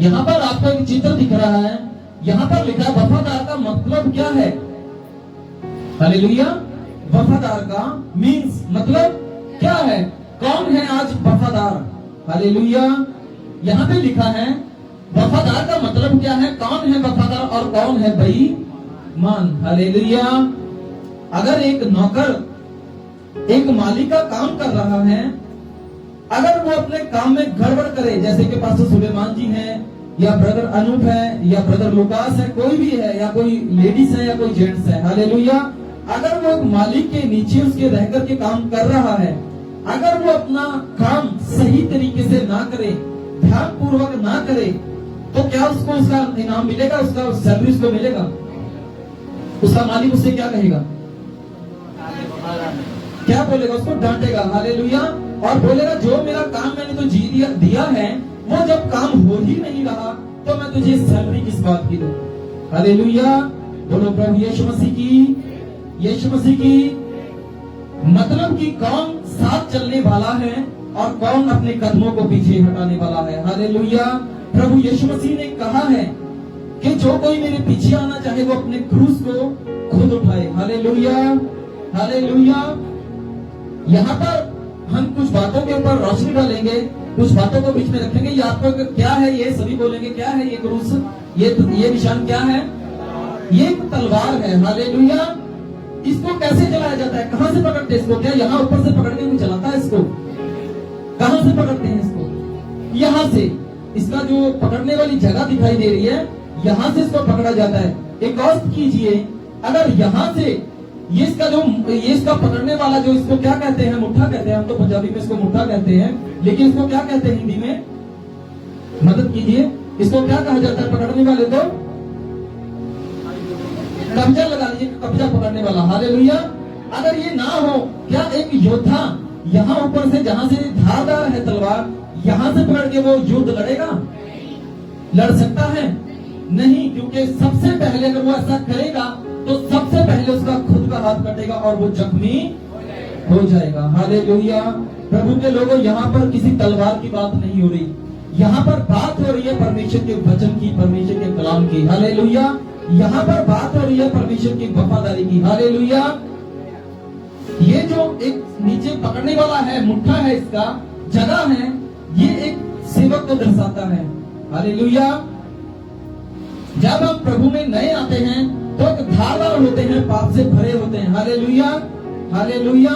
यहाँ पर आपको एक चित्र दिख रहा है, यहाँ पर लिखा है वफादार का मतलब क्या है। हालेलुया। वफादार का मीन्स मतलब क्या है, कौन है आज वफादार। हालेलुया। यहाँ पे लिखा है वफादार का मतलब क्या है, कौन है वफादार और कौन है बेईमान। हालेलुया। अगर एक नौकर एक मालिक का काम कर रहा है, अगर वो अपने काम में गड़बड़ करे, जैसे कि पास्टर सुलेमान जी हैं, या ब्रदर अनूप है, या ब्रदर लुकास है, कोई भी है, या कोई लेडीज है, या कोई जेंट्स है। हालेलुया। अगर वो एक मालिक के नीचे उसके रहकर के काम कर रहा है, अगर वो अपना काम सही तरीके से ना करे, ध्यान पूर्वक ना करे, तो क्या उसको उसका इनाम मिलेगा, उसका सैलरी उसको मिलेगा। उसका मालिक उससे क्या कहेगा, क्या बोलेगा, उसको डांटेगा। हालेलुया। और बोलेगा जो मेरा काम मैंने तो दिया है, वो जब काम हो ही नहीं रहा तो मैं तुझे सैलरी किस बात की दूं। हालेलुया। बोलो प्रभु यीशु मसीह की, यीशु मसीह की। मतलब कि कौन साथ चलने वाला है और कौन अपने कदमों को पीछे हटाने वाला है। हालेलुया। प्रभु यीशु मसीह ने कहा है कि जो कोई मेरे पीछे आना चाहे वो अपने क्रूस को खुद उठाए। हालेलुया। हालेलुया। यहाँ पर हम कुछ बातों के ऊपर रोशनी डालेंगे, कुछ बातों को बीच में रखेंगे। ये आपको क्या है, ये सभी बोलेंगे क्या है ये क्रूस, ये निशान क्या है, ये एक तलवार है। हालेलुया। इसको कैसे चलाया जाता है, कहां से पकड़ते हैं इसको, क्या यहाँ ऊपर से पकड़ के कोई चलाता है इसको, कहां से पकड़ते हैं इसको, यहाँ से। इसका जो पकड़ने वाली जगह दिखाई दे रही है, यहाँ से इसको पकड़ा जाता है। एक गौर कीजिए, अगर यहाँ से ये इसका पकड़ने वाला जो, इसको क्या कहते हैं, मुट्ठा कहते हैं, हम तो पंजाबी में इसको मुट्ठा कहते हैं, लेकिन इसको क्या कहते हैं हिंदी में, मदद कीजिए, इसको क्या कहा जाता है पकड़ने वाले को, कब्जा लगा लीजिए, कब्जा पकड़ने वाला। हालेलुया। अगर ये ना हो, क्या एक योद्धा यहाँ ऊपर से, जहां से धारदार है तलवार, यहाँ से पकड़ के वो युद्ध लड़ेगा, लड़ सकता है नहीं, क्योंकि सबसे पहले अगर वो ऐसा करेगा तो सबसे पहले उसका खुद का हाथ कटेगा और वो जख्मी हो जाएगा। हालेलुया। प्रभु के लोगों, यहाँ पर किसी तलवार की बात नहीं हो रही, यहाँ पर बात हो रही है परमेश्वर के वचन की, परमेश्वर के कलाम की। हालेलुया। यहाँ पर बात हो रही है परमेश्वर की वफादारी की। हालेलुया। ये जो एक नीचे पकड़ने वाला है, मुट्ठा है, इसका जगह है, ये एक सेवक को दर्शाता है। हालेलुया। जब हम प्रभु में नए आते हैं तो एक धारदार होते हैं, पाप से भरे होते हैं। हालेलुया। हालेलुया।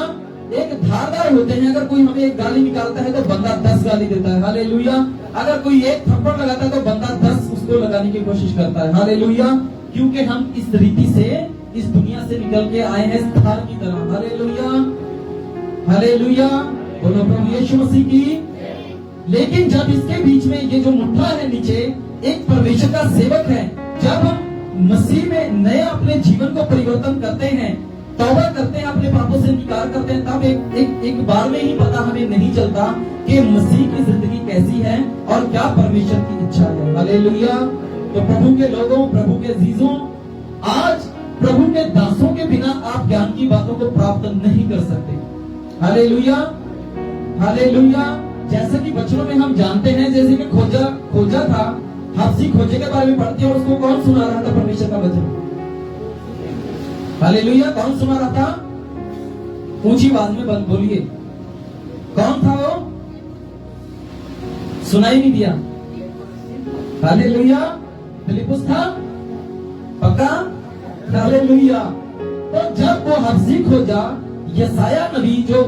एक धारदार होते हैं, अगर कोई हमें एक गाली निकालता है तो बंदा 10 गाली देता है। हालेलुया। अगर कोई एक थप्पड़ लगाता है तो बंदा 10 उसको लगाने की कोशिश करता है। हालेलुया। क्योंकि हम इस रीति से इस दुनिया से निकल के आए हैं धार की तरह। हालेलुया। हालेलुया। बोलो प्रभु यीशु मसीह की। लेकिन जब इसके बीच में ये जो मुट्ठा है नीचे, एक परमेश्वर का सेवक है, जब हम मसीह में नए अपने जीवन को परिवर्तन करते हैं, तौबा करते हैं, अपने पापों से इनकार करते हैं, तब एक बार में ही पता हमें नहीं चलता कि मसीह की जिंदगी कैसी है और क्या परमेश्वर की इच्छा है। हालेलुया। तो प्रभु के लोगों, प्रभु के अजीजों, आज प्रभु के दासों के बिना आप ज्ञान की बातों को प्राप्त नहीं कर सकते। हालेलुया। हालेलुया। जैसे कि बचपन में हम जानते हैं, जैसे कि खोजा था, हफ्सी खोजे के बारे में पढ़ते हैं, और उसको कौन सुना रहा था परमेश्वर का वचन। हालेलुया। कौन सुना रहा था, ऊंची आवाज में बोलिए, कौन था वो, सुनाई नहीं दिया। हालेलुया। फिलिपुस था, पक्का। हालेलुया। तो जब वो हफ्सी खोजा, यसाया नबी जो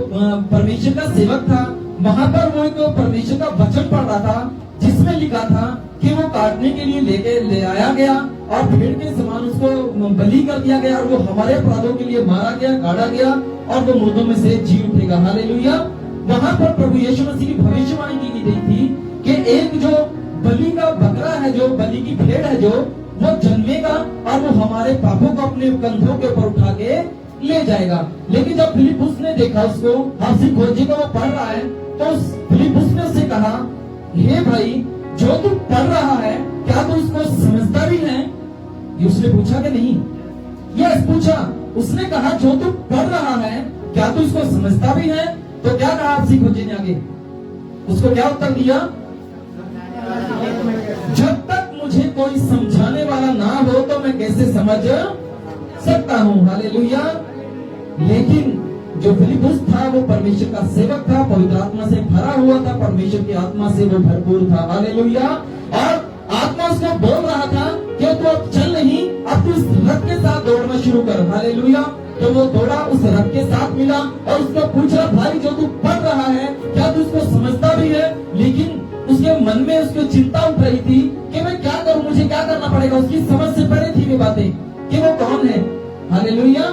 परमेश्वर का सेवक था, वहां पर वो एक परमेश्वर का वचन पढ़ रहा था, जिसमें लिखा था कि वो काटने के लिए ले आया गया और भेड़ के समान उसको बलि कर दिया गया, और वो हमारे अपराधों के लिए मारा गया, गाड़ा गया, और वो मुर्दों में से जी उठेगा। हालेलुया। वहां पर प्रभु यीशु मसीह की भविष्यवाणी की गई थी कि एक जो बलि का बकरा है, जो बलि की भेड़ है, जो वो जन्मेगा और वो हमारे पापों को अपने कंधों के ऊपर उठा के ले जाएगा। लेकिन जब फिलिपुस ने देखा उसको, हफ्सी खोजे को वो पढ़ रहा है, तो फिलिपुस ने उससे कहा, हे भाई, जो तू पढ़ रहा है क्या तू इसको समझता भी है? ये उसने पूछा कि नहीं? यस पूछा। उसने कहा जो तू पढ़ रहा है क्या तू इसको समझता भी है? तो क्या कहा हफ्सी खोजे ने आगे? उसको क्या उत्तर दिया? जब कोई समझाने वाला ना हो तो मैं कैसे समझ सकता हूँ। हालेलुया। लेकिन जो फिलिपुस था वो परमेश्वर का सेवक था, पवित्र आत्मा से भरा हुआ था, परमेश्वर की आत्मा से वो भरपूर था। हालेलुया। और आत्मा उसको बोल रहा था कि तू अब चल नहीं, अब तू इस रथ के साथ दौड़ना शुरू कर। हालेलुया। तो वो दौड़ा, उस रथ के साथ मिला और उसको पूछा, भाई जो तू पढ़ रहा है क्या तू इसको समझता भी है? लेकिन उसके मन में उसको चिंता उठ रही थी कि मैं क्या करूं, मुझे क्या करना पड़ेगा। उसकी समझ से परे थी वे बातें कि वो कौन है। हालेलुया।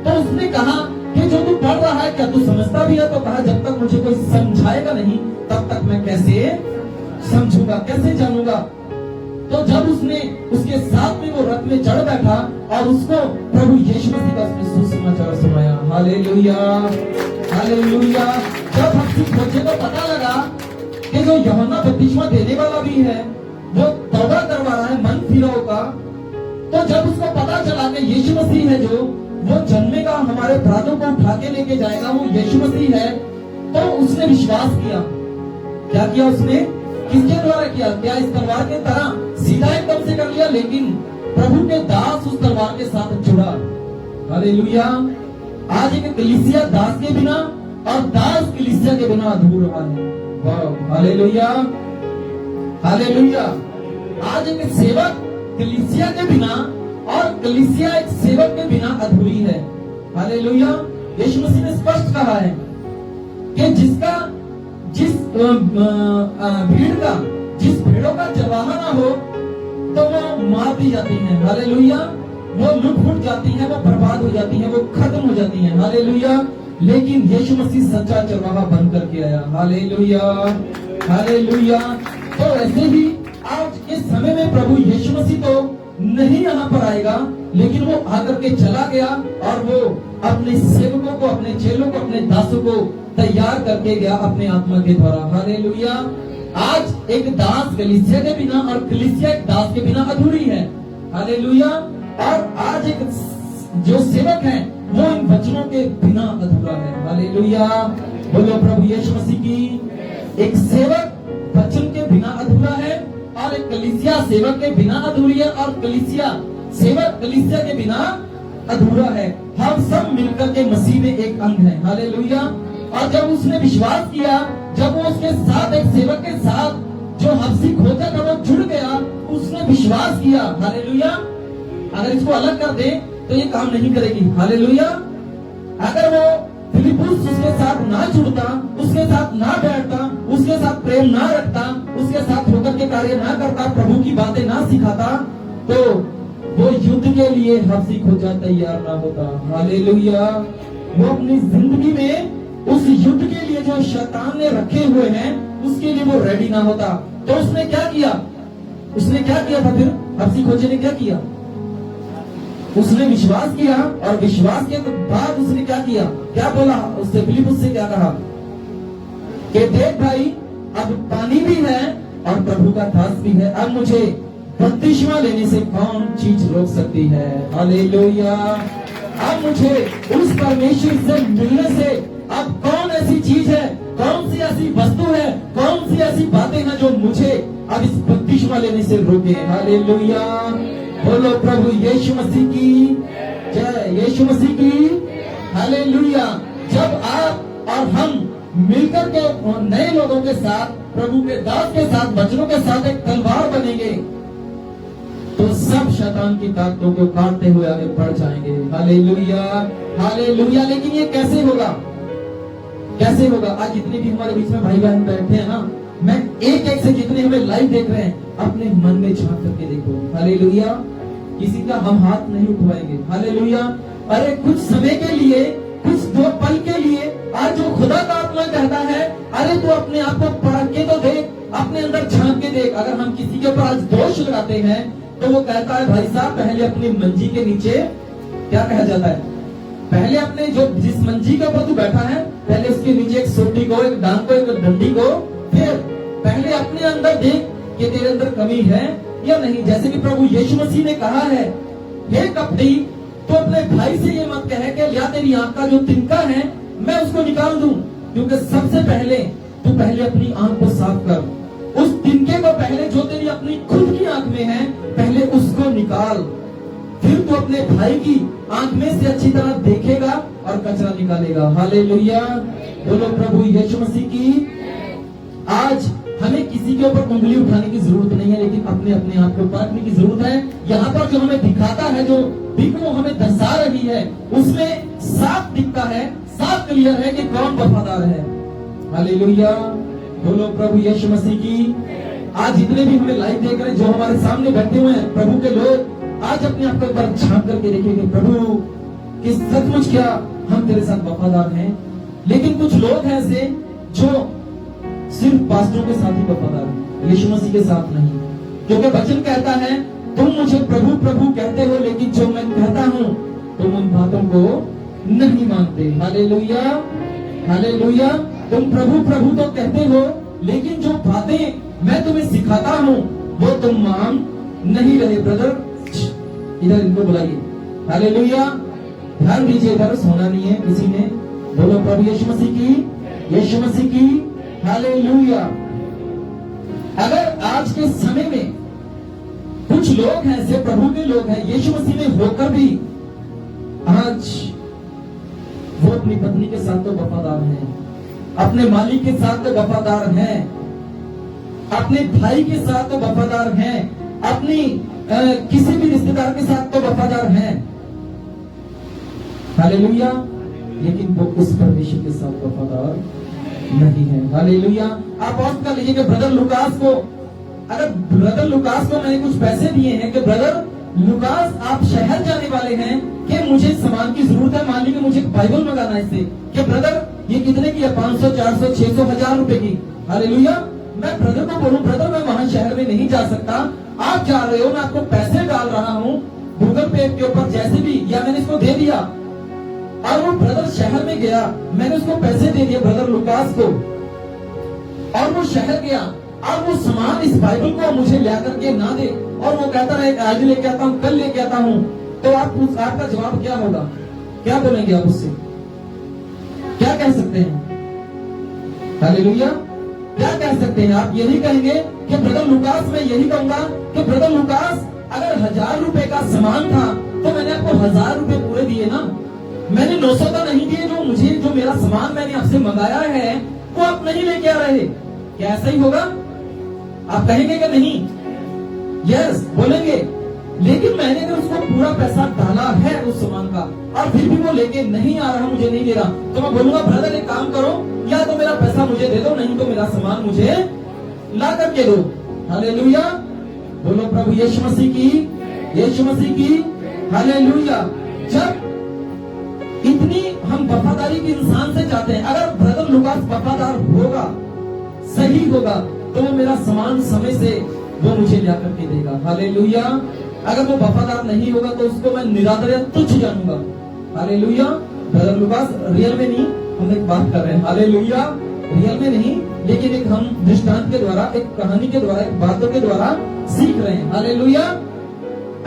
तो उसने कहा कि जो तू पढ़ रहा है क्या तू समझता भी है? तो कहा, जब तक मुझे कोई समझाएगा नहीं तब तक मैं कैसे समझूंगा, कैसे जानूंगा। तो जब उसने उसके साथ में वो रथ में चढ़ बैठा और उसको प्रभु यीशु मसीह का उसने सुसमाचार सुनाया। Hallelujah, hallelujah. जब हम खोजे तो पता लगा कि जो यूहन्ना बपतिस्मा देने वाला भी है वो तौबा करवा रहा है मन फिराओ का। तो जब उसको पता चला कि यीशु मसीह है जो वो जन्मेगा, हमारे अपराधों को उठा के लेके जाएगा, वो यीशु मसीह है, तो उसने विश्वास किया। क्या किया उसने? किसके द्वारा किया? क्या इस तलवार के तरह सीधा एकदम से कर लिया? लेकिन प्रभु के दास उस तलवार के साथ जुड़ा। हालेलुया। आज एक कलीसिया दास के बिना और दास कलीसिया के बिना अधूरा है। वाह, हालेलुया, हालेलुया। आज एक सेवक कलीसिया के बिना और कलीसिया एक सेवक के बिना अधूरी है। हालेलुया। यीशु मसीह ने स्पष्ट कहा है कि जिस भीड़ का, जिस भेड़ों का चरवाहा ना हो तो वो मार दी जाती है। हालेलुया। वो लुट फुट जाती है, वो बर्बाद हो जाती है, वो खत्म हो जाती है। हालेलुया। लेकिन यीशु मसीह सच्चा चरवाहा बन करके आया। Hallelujah, hallelujah. तो ऐसे ही आज के समय में प्रभु यीशु मसीह तो नहीं यहाँ पर आएगा, लेकिन वो आकर के चला गया और वो अपने सेवकों को, अपने चेलों को, अपने दासों को तैयार करके गया अपने आत्मा के द्वारा। हालेलुया। आज एक दास कलीसिया के बिना और कलीसिया एक दास के बिना अधूरी है। हालेलुया। और आज एक जो सेवक है वो इन वचनों के बिना अधूरा है। हालेलुया। बोलो प्रभु यीशु मसीह की। एक सेवक वचन के बिना अधूरा है और एक कलीसिया सेवक के बिना अधूरी है, और कलीसिया सेवक कलीसिया के बिना अधूरा है। हम सब मिलकर के मसीह में एक अंग है। हालेलुया। और जब उसने विश्वास किया, जब वो उसके साथ एक सेवक के साथ जो हबसी खोजा था वो जुड़ गया, उसने विश्वास किया। हालेलुया। अगर इसको अलग कर दे तो ये काम नहीं करेगी। हालेलुया। अगर वो फिलिपुस उसके साथ ना जुड़ता, उसके साथ ना बैठता, उसके साथ प्रेम ना रखता, उसके साथ होकर के कार्य ना करता, प्रभु की बातें ना सिखाता, तो वो युद्ध के लिए हबसी खोजा तैयार ना होता। हालेलुया। वो अपनी जिंदगी में उस युद्ध के लिए जो शैतान ने रखे हुए हैं उसके लिए वो रेडी ना होता। तो उसने क्या किया? उसने क्या किया था? फिर हबसी खोजे ने क्या किया? उसने विश्वास किया, और विश्वास के बाद उसने क्या किया? क्या बोला? उससे फिलिपुस से क्या कहा कि देख भाई, अब पानी भी है और प्रभु का दास भी है, अब मुझे बपतिस्मा लेने से कौन चीज रोक सकती है? हालेलुया। अब मुझे उस परमेश्वर से मिलने से अब कौन ऐसी चीज है, कौन सी ऐसी वस्तु है, कौन सी ऐसी बातें हैं जो मुझे अब इस बपतिस्मा लेने से रोके? हालेलुया। बोलो प्रभु यीशु मसीह की जय, यीशु मसीह की। हालेलुया। जब आप और हम मिलकर के नए लोगों के साथ, प्रभु के दास के साथ, वचनों के साथ एक तलवार बनेंगे तो सब शैतान की ताकतों को काटते हुए आगे बढ़ जाएंगे। Hallelujah, hallelujah. लेकिन ये कैसे होगा? कैसे होगा? आज जितने भी हमारे बीच में भाई बहन बैठे हैं ना, मैं एक एक से जितने हमें लाइव देख रहे हैं, अपने मन में झांक करके देखो। हालेलुया। किसी का हम हाथ नहीं उठवाएंगे। हालेलुया। अरे कुछ समय के लिए, कुछ दो पल के लिए, आज जो खुदा का आत्मा कहता है, अरे तू अपने आप को परख के तो देख, अपने अंदर झांक के देख। अगर हम किसी के ऊपर आज दोष लगाते हैं तो वो कहता है, भाई साहब पहले अपनी मंजी के नीचे, क्या कहा जाता है, पहले अपने जो जिस मंजी के ऊपर तू बैठा है, पहले उसके नीचे एक सोटी को, एक डांग को, एक डंडी को, फिर पहले अपने अंदर देख कि तेरे अंदर कमी है या नहीं। जैसे कि प्रभु यीशु मसीह ने कहा है, हे कपटी, तो अपने भाई से ये मत कहे कि या तेरी आंख का जो तिनका है मैं उसको निकाल दूं, क्योंकि सबसे पहले तू पहले अपनी आंख को साफ कर, उस तिनके को पहले जो तेरी अपनी खुद की आंख में है पहले उसको निकाल, फिर तू अपने भाई की आंख में से अच्छी तरह देखेगा और कचरा निकालेगा। हालेलुया, बोलो प्रभु यीशु मसीह की। आज हमें किसी के ऊपर उंगली उठाने की जरूरत नहीं है, लेकिन अपने अपने आप को परखने की जरूरत है। यहाँ पर जो हमें दिखाता है, जो दिक्कत हमें दर्शा रही है, उसमें साफ दिखता है, साफ क्लियर है कि कौन वफादार है। हालेलुया, बोलो प्रभु यीशु मसीह की। आज जितने भी हमें लाइव देख रहे हैं, जो हमारे सामने बैठे हुए हैं प्रभु के लोग, आज अपने आप को एक बार झांक करके देखेंगे प्रभु कि सचमुच क्या हम तेरे साथ वफादार हैं। लेकिन कुछ लोग हैं ऐसे जो सिर्फ पास्टरों के साथ ही वफादार है, यीशु मसीह के साथ नहीं। क्योंकि वचन कहता है तुम मुझे प्रभु प्रभु कहते हो, लेकिन जो मैं कहता हूं तुम उन बातों को नहीं मानते। हालेलुया, हालेलुया, तुम प्रभु प्रभु तो कहते हो, लेकिन जो बातें मैं तुम्हें सिखाता हूं वो तुम मान नहीं रहे। ब्रदर इधर इनको बुलाइए। हालेलुया, ध्यान दीजिए, इधर सोना नहीं है किसी ने। बोलो प्रभु यीशु मसीह की, यीशु मसीह की। हालेलुया। अगर आज के समय में कुछ लोग हैं, ऐसे प्रभु के लोग हैं, यीशु मसीह में होकर भी आज वो अपनी पत्नी के साथ तो वफादार हैं, अपने मालिक के साथ तो वफादार हैं, अपने भाई के साथ तो वफादार हैं, अपनी किसी भी रिश्तेदार के साथ तो वफादार हैं। हालेलुया, लेकिन वो उस परमेश्वर के साथ वफादार नहीं है। हालेलुया। आप और कर लीजिए कि ब्रदर लुकास को, अगर ब्रदर लुकास को मैंने कुछ पैसे दिए हैं कि ब्रदर लुकास आप शहर जाने वाले हैं कि मुझे सामान की जरूरत है, मान लीजिए मुझे बाइबल मंगाना है इससे, कि ब्रदर ये कितने की है, 500 400 600 1000 रुपए की। हालेलुया। मैं ब्रदर को बोलूं ब्रदर मैं वहां शहर में नहीं जा सकता, आप जा रहे हो, मैं आपको पैसे डाल रहा हूं गूगल पे के ऊपर जैसे भी, या मैंने इसको दे दिया और वो ब्रदर शहर में गया, मैंने उसको पैसे दे दिए ब्रदर लुकास को, और वो शहर गया और वो सामान इस बाइबल को मुझे ला करके ना दे, और वो कहता है आज लेके आता हूँ, कल लेके आता हूँ, तो आपका जवाब क्या होगा? क्या बोलेंगे आप उससे? क्या कह सकते हैं? हालेलुया। क्या कह सकते हैं आप? यही कहेंगे कि ब्रदर लुकास, मैं यही कहूंगा कि ब्रदर लुकास अगर 1000 रुपए का सामान था तो मैंने आपको 1000 रुपए पूरे दिए ना, मैंने 900 का नहीं दिए। जो मेरा सामान मैंने आपसे मंगाया है वो आप नहीं लेके आ रहे, क्या ऐसा ही होगा? आप कहेंगे कि नहीं? यस बोलेंगे। लेकिन मैंने अगर उसको पूरा पैसा डाला है उस सामान का और फिर भी वो लेके नहीं आ रहा, मुझे नहीं दे रहा, तो मैं बोलूंगा ब्रदर एक काम करो, या तो मेरा पैसा मुझे दे दो, नहीं तो मेरा सामान मुझे ला करके दो। हालेलुया। बोलो प्रभु यीशु मसीह की, यीशु मसीह की। हालेलुया। जब इतनी हम वफादारी के इंसान से चाहते हैं, अगर ब्रदर लुकास वफादार होगा, सही होगा, तो वो मेरा सामान समय से वो मुझे ला करके देगा। हालेलुया। अगर वो वफादार नहीं होगा तो उसको मैं निरादर या तुच्छ जानूंगा। हालेलुया। ब्रदर लुकास रियल में नहीं, हम एक बात कर रहे हैं। हालेलुया। रियल में नहीं, लेकिन एक हम दृष्टांत के द्वारा, एक कहानी के द्वारा, एक बातों के द्वारा सीख रहे हैं। हालेलुया।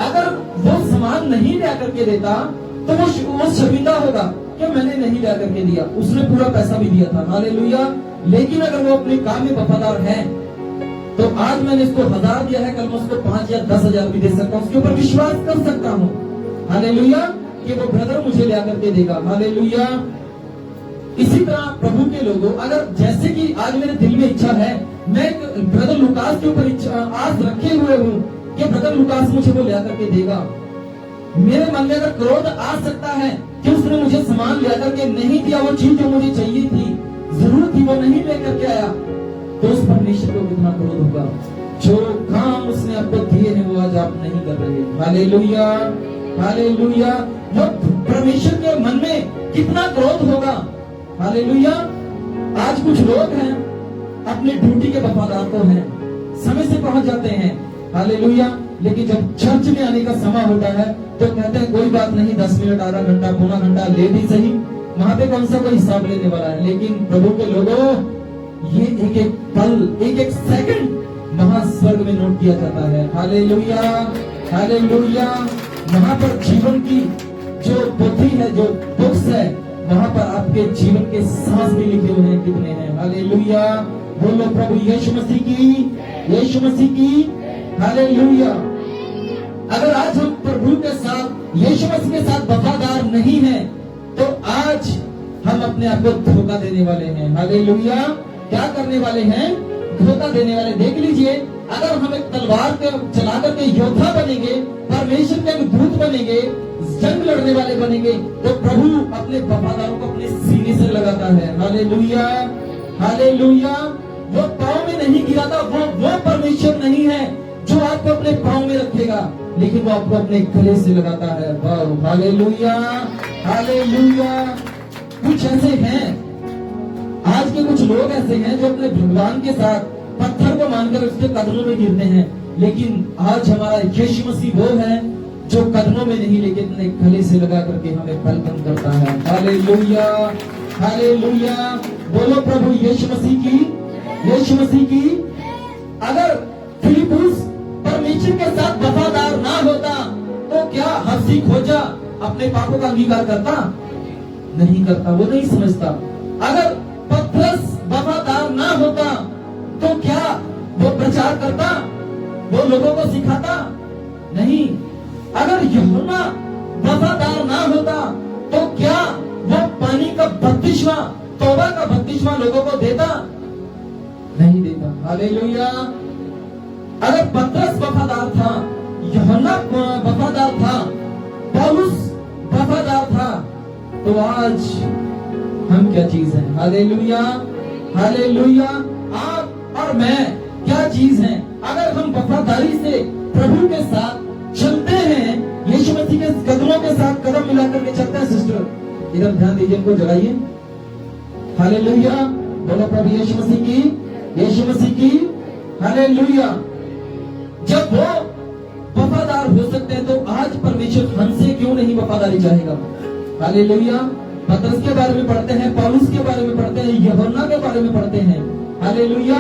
अगर वो सामान नहीं ला करके देता तो वो शर्मिंदा होगा कि मैंने नहीं ला करके दिया, उसने पूरा पैसा भी दिया था। हालेलुया। लेकिन अगर वो अपने काम में वफादार है तो आज मैंने इसको 1000 दिया है, कल मैं उसको 5 या 10,000 भी दे सकता हूँ, उसके ऊपर विश्वास कर सकता हूँ। हालेलुया। कि वो ब्रदर मुझे ला करके देगा। हालेलुया। इसी तरह प्रभु के लोगों, अगर जैसे कि आज मेरे दिल में इच्छा है, मैं ब्रदर लुकास के ऊपर आस रखे हुए हूँ कि ब्रदर लुकास मुझे वो ला करके देगा, मेरे मन में अगर क्रोध आ सकता है कि उसने मुझे सामान ला करके नहीं दिया, वो चीज जो मुझे चाहिए थी, जरूरत थी, वो नहीं लेकर के आया, तो उस परमेश्वर को कितना क्रोध होगा। जो काम उसने आपको दिए हैं वो आज आप नहीं कर रहे। हालेलुया। हालेलुया। वो परमेश्वर के मन में कितना क्रोध होगा। हालेलुया। आज कुछ लोग हैं अपने ड्यूटी के वफादार तो हैं, समय से पहुंच जाते हैं। हालेलुया। लेकिन जब चर्च में आने का समय होता है तो कहते हैं कोई बात नहीं, 10 मिनट, आधा घंटा, पौना घंटा ले भी सही, वहां पे कौन सा कोई हिसाब लेने वाला है। लेकिन प्रभु के लोगों, ये एक एक पल, एक एक सेकंड महास्वर्ग में नोट किया जाता है। हालेलुया। हालेलुया। वहां पर जीवन की जो पोथी है, जो बुक्स है, वहां पर आपके जीवन के सांस भी लिखे हुए हैं कितने हैं। हालेलुया। बोलो प्रभु यीशु मसीह की, यीशु मसीह की हालेलुया। अगर आज हम प्रभु के साथ, यीशु मसीह के साथ वफादार नहीं है तो आज हम अपने आप को धोखा देने वाले हैं। हालेलुया। क्या करने वाले हैं? धोखा देने वाले। देख लीजिए, अगर हम एक तलवार के चला करके योद्धा बनेंगे, परमेश्वर के दूत बनेंगे, जंग लड़ने वाले बनेंगे, तो प्रभु अपने वफादारों को अपने सीने से लगाता है। Hallelujah, hallelujah. वो पांव में नहीं गिराता, वो परमेश्वर नहीं है जो आपको अपने पांव में रखेगा, लेकिन वो आपको अपने गले से लगाता है। वाह, हालेलुया, हालेलुया। कुछ ऐसे हैं, आज के कुछ लोग ऐसे हैं जो अपने भगवान के साथ पत्थर को मानकर उसके कदमों में गिरते हैं, लेकिन आज हमारा यीशु मसीह वो है जो कदमों में नहीं लेकिन अपने गले से लगा करके हमें वेलकम करता है। Hallelujah, hallelujah. बोलो प्रभु यीशु मसीह की, यीशु मसीह की। अगर फिलिप्पुस परमेश्वर के साथ वफादार ना होता तो क्या हंसी खोजा अपने पापों का अंगीकार करता? नहीं करता, वो नहीं समझता। अगर पतरस वफादार ना होता तो क्या वो प्रचार करता? वो लोगों को सिखाता? नहीं। अगर यूहन्ना वफादार ना होता तो क्या वो पानी का बपतिस्मा, तौबा का बपतिस्मा लोगों को देता? नहीं देता। हालेलुया। अगर पतरस वफादार था, यूहन्ना वफादार था, पौलुस वफादार था, तो आज हम क्या चीज हैं? Hallelujah, hallelujah. आप और मैं क्या चीज हैं? अगर हम वफादारी से प्रभु के साथ चलते हैं, यीशु मसीह के कदमों के साथ कदम मिलाकर के चलते हैं। सिस्टर इधर ध्यान दीजिए, इनको जगाइए। हालेलुया। बोलो प्रभु यीशु मसीह की, यीशु मसीह की हालेलुया। जब वो वफादार हो सकते हैं तो आज परमेश्वर हमसे क्यों नहीं वफादारी चाहेगा? हालेलुया। पतरस के बारे में पढ़ते हैं, पौलुस के बारे में पढ़ते हैं, यूहन्ना के बारे में पढ़ते हैं। हालेलुया।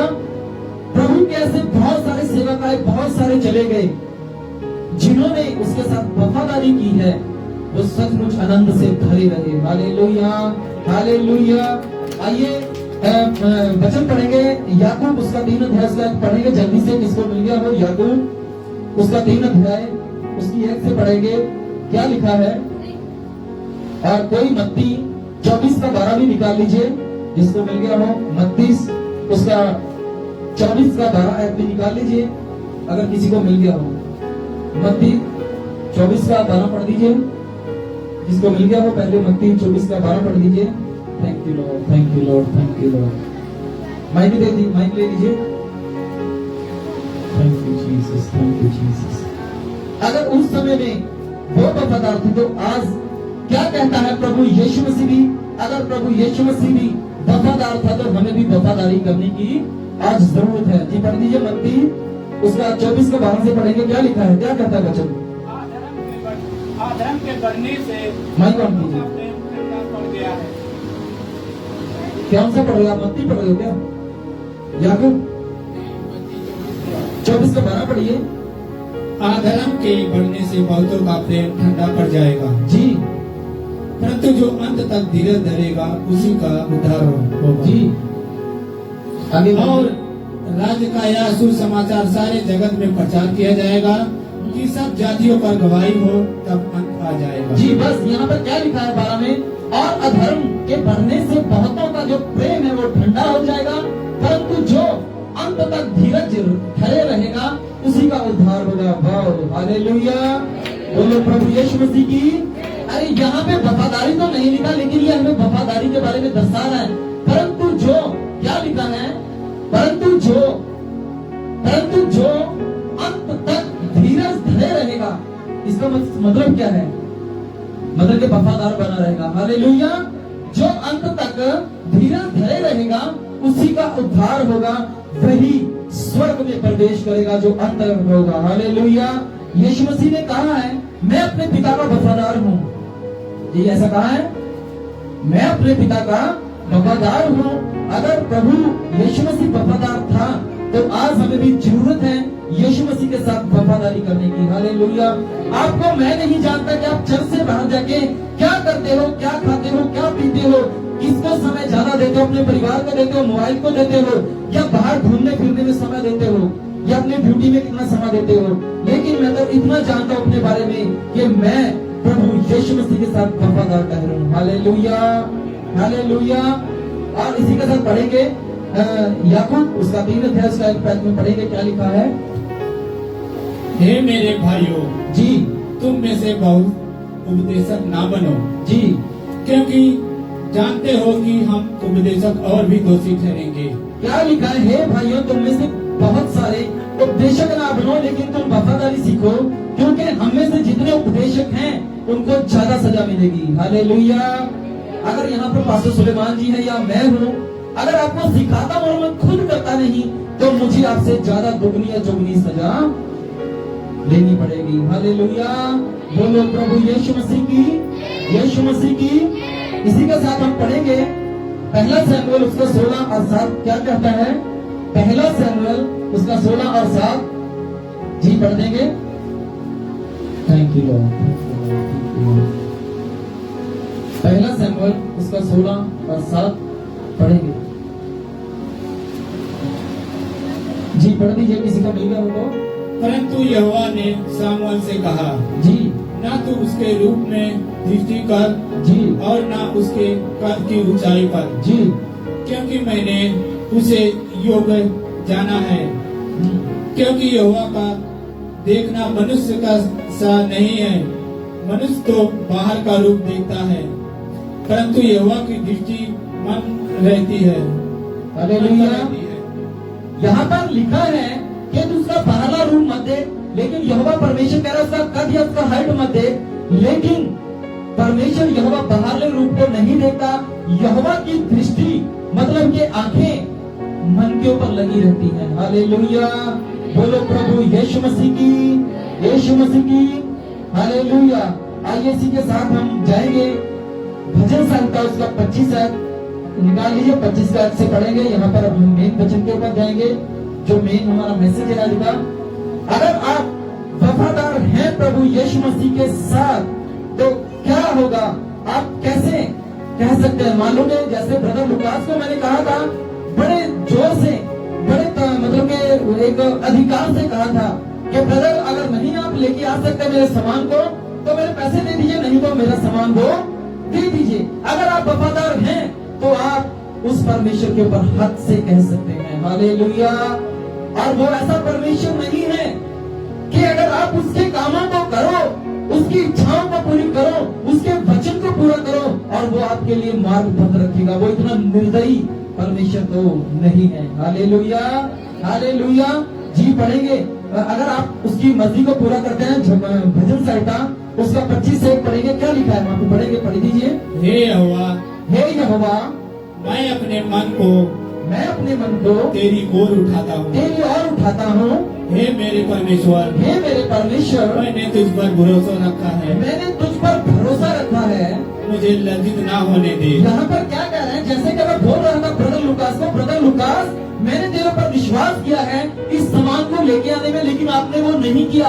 प्रभु के ऐसे बहुत सारे सेवक आए, बहुत सारे चले गए, जिन्होंने उसके साथ वफादारी की है, वो सचमुच आनंद से भरे रहे। Hallelujah, hallelujah. आइए वचन पढ़ेंगे, याकूब उसका 3 अध्याय पढ़ेंगे जल्दी से। किसको मिल गया हो? याकूब उसका 3 अध्याय उसकी 1 से पढ़ेंगे। क्या लिखा है? और कोई मत्ती 24 का 12 भी निकाल लीजिए, जिसको मिल गया हो। मत्ती उसका 24 का 12 भी निकाल लीजिए, अगर किसी को मिल गया हो। मत्ती 24 का 12 पढ़ दीजिए, जिसको मिल गया हो। पहले मत्ती 24 का 12 पढ़ दीजिए। Thank you lord, thank you lord, thank you lord. Mike दे दी, माइक ले लीजिए। Thank you Jesus, thank you Jesus. अगर उस समय में वो वफादार थे तो आज क्या कहता है प्रभु यीशु मसीह भी? अगर प्रभु यीशु मसीह भी वफादार था तो हमें भी वफादारी करने की आज जरूरत है। जी पढ़ दीजिए, मत्ती उसका 24 का 12 से पढ़ेंगे। क्या लिखा है? क्या कहता है वचन? अधर्म के बढ़ने से माइक ऑन कीजिए। कौन सा पढ़ रहे हो आप? मत्ती पढ़ रहे हो क्या? याकूब 24 का 12 पढ़िए। अधर्म के बढ़ने से बहुतों का प्रेम ठंडा पड़ जाएगा जी, परंतु जो अंत तक धीरज धरेगा उसी का उद्धार होगा। जी आगे और राज्य का यह सुसमाचार सारे जगत में प्रचार किया जाएगा कि सब जातियों पर गवाही हो, तब अंत आ जाएगा। जी बस यहाँ पर क्या लिखा है 12 में? और अधर्म के बढ़ने से बहुतों का जो प्रेम है वो ठंडा हो जाएगा, परंतु जो अंत तक धीरज धरे रहेगा उसी का उद्धार होगा। वाह, हालेलुया। बोलो प्रभु यीशु मसीह की। अरे यहाँ पे वफादारी तो नहीं लिखा, लेकिन ये हमें वफादारी के बारे में दर्शा रहा है। परंतु जो क्या लिखा है? परंतु जो अंत तक धीरज धरे रहेगा, इसका मतलब क्या है? मतलब के वफादार बना रहेगा। हालेलुया। जो अंत तक धीरज धरे रहेगा उसी का उद्धार होगा, वही स्वर्ग में प्रवेश करेगा जो अंत होगा। हालेलुया। यीशु मसीह ने कहा है, मैं अपने पिता का वफादार हूँ। ये ऐसा कहा है, मैं अपने पिता का वफादार हूँ। अगर प्रभु यीशु मसीह वफादार था तो आज हमें भी जरूरत है यीशु मसीह के साथ वफादारी करने की। हालेलुया। आपको मैं नहीं जानता कि आप चर्च से बाहर जाके क्या करते हो, क्या खाते हो, क्या पीते हो, किसको समय ज्यादा देते हो? अपने परिवार को देते हो, मोबाइल को देते हो, या बाहर घूमने फिरने में समय देते हो, या अपने ड्यूटी में कितना समय देते हो? लेकिन मैं तो इतना जानता हूँ अपने बारे में कि मैं प्रभु यीशु मसीह के साथ वफादार ठहरूं। Hallelujah, hallelujah. और इसी के साथ पढ़ेंगे याकूब उसका 3 अध्याय उसका 1 पद में पढ़ेंगे, क्या लिखा है? हे मेरे भाइयों, जी तुम में से बहुत उपदेशक ना बनो, जी, क्योंकि जानते हो कि हम उपदेशक और भी दोषी ठहरेंगे। क्या लिखा है? हे भाइयों, तुम में से बहुत सारे उपदेशक ना बनो, लेकिन तुम वफादारी सीखो, क्योंकि हम में से जितने उपदेशक हैं उनको ज्यादा सजा मिलेगी। हालेलुया। अगर यहाँ पर पास्टर सुलेमान जी है या मैं हूँ, अगर आपको सिखाता हूँ और मैं खुद करता नहीं, तो मुझे आपसे ज्यादा दुगनी या चौगुनी सजा लेनी पड़ेगी। हालेलुया। बोलो प्रभु यीशु मसीह की, यीशु मसीह की। इसी के साथ हम पढ़ेंगे 1 शमूएल उसका 16 और 7 क्या कहता है? 1 शमूएल उसका 16 और 7 जी पढ़ देंगे। Thank you Lord. 1 शमूएल उसका 16 और 7 पढ़ेंगे। जी पढ़ दीजिए, किसी का मिल गया हो तो। परंतु यहोवा ने सामुएल से कहा, जी ना तू उसके रूप में दृष्टि कर जी और ना उसके कद की ऊंचाई पर, जी क्योंकि मैंने उसे योग्य जाना है। क्योंकि यहोवा का देखना मनुष्य का सा नहीं है, मनुष्य तो बाहर का रूप देखता है, परंतु यहोवा की दृष्टि मन रहती है। हालेलुया। यहाँ पर लिखा है कि तू उसका बाहरला रूप मत दे, लेकिन यहोवा परमेश्वर कह रहा है उसका कद या उसका हाइट मत दे। लेकिन परमेश्वर यहोवा बाहरले रूप को नहीं देखता। यहोवा की दृष्टि मतलब कि आंखें मन के ऊपर लगी रहती हैं। हालेलुया। बोलो प्रभु यीशु मसीह की, यीशु मसीह की। हालेलुया। आइए इसी के साथ हम जाएंगे भजन संहिता उसका 25 निकाल लीजिए, 25 का से पढ़ेंगे। यहाँ पर अब हम मेन वचन के ऊपर जाएंगे, जो मेन हमारा मैसेज है आज का। अगर आप वफादार हैं प्रभु यीशु मसीह के साथ, तो क्या होगा? आप कैसे कह सकते हैं? मान लो जैसे ब्रदर लुकास को मैंने कहा था, बड़े जोर से, बड़े मतलब के एक अधिकार से कहा था कि ब्रदर अगर नहीं आप लेके आ सकते मेरे सामान को, तो मेरे पैसे दे दीजिए, नहीं तो मेरा सामान को दे दीजिए। अगर आप वफादार हैं तो आप उस परमेश्वर के ऊपर हक से कह सकते हैं। हालेलुया। और वो ऐसा परमेश्वर नहीं है कि अगर आप उसके कामों को करो, उसकी इच्छाओं को पूरी करो, उसके वचन को पूरा करो और वो आपके लिए मार्ग बंद रखेगा। वो इतना निर्दयी परमेश्वर तो नहीं है। Hallelujah, hallelujah. जी पढ़ेंगे, अगर आप उसकी मर्जी को पूरा करते हैं, भजन संहिता उसका 25 से पढ़ेंगे। क्या लिखा है वहाँ पे? पढ़ेंगे, पढ़ दीजिए। हे यहोवा, हे यहोवा, मैं अपने मन को तेरी ओर उठाता हूँ। तेरी ओर उठाता हूँ। हे मेरे परमेश्वर, हे मेरे परमेश्वर, मैंने तुझ पर भरोसा रखा है। मैंने तुझ पर भरोसा रखा है। मुझे लज्जित ना होने दे। यहाँ पर क्या कह रहे हैं? जैसे कि मैं बोल रहा था ब्रदर लुकास को, ब्रदर लुकास मैंने तेरे पर विश्वास किया है इस सामान को लेके आने में, लेकिन आपने वो नहीं किया।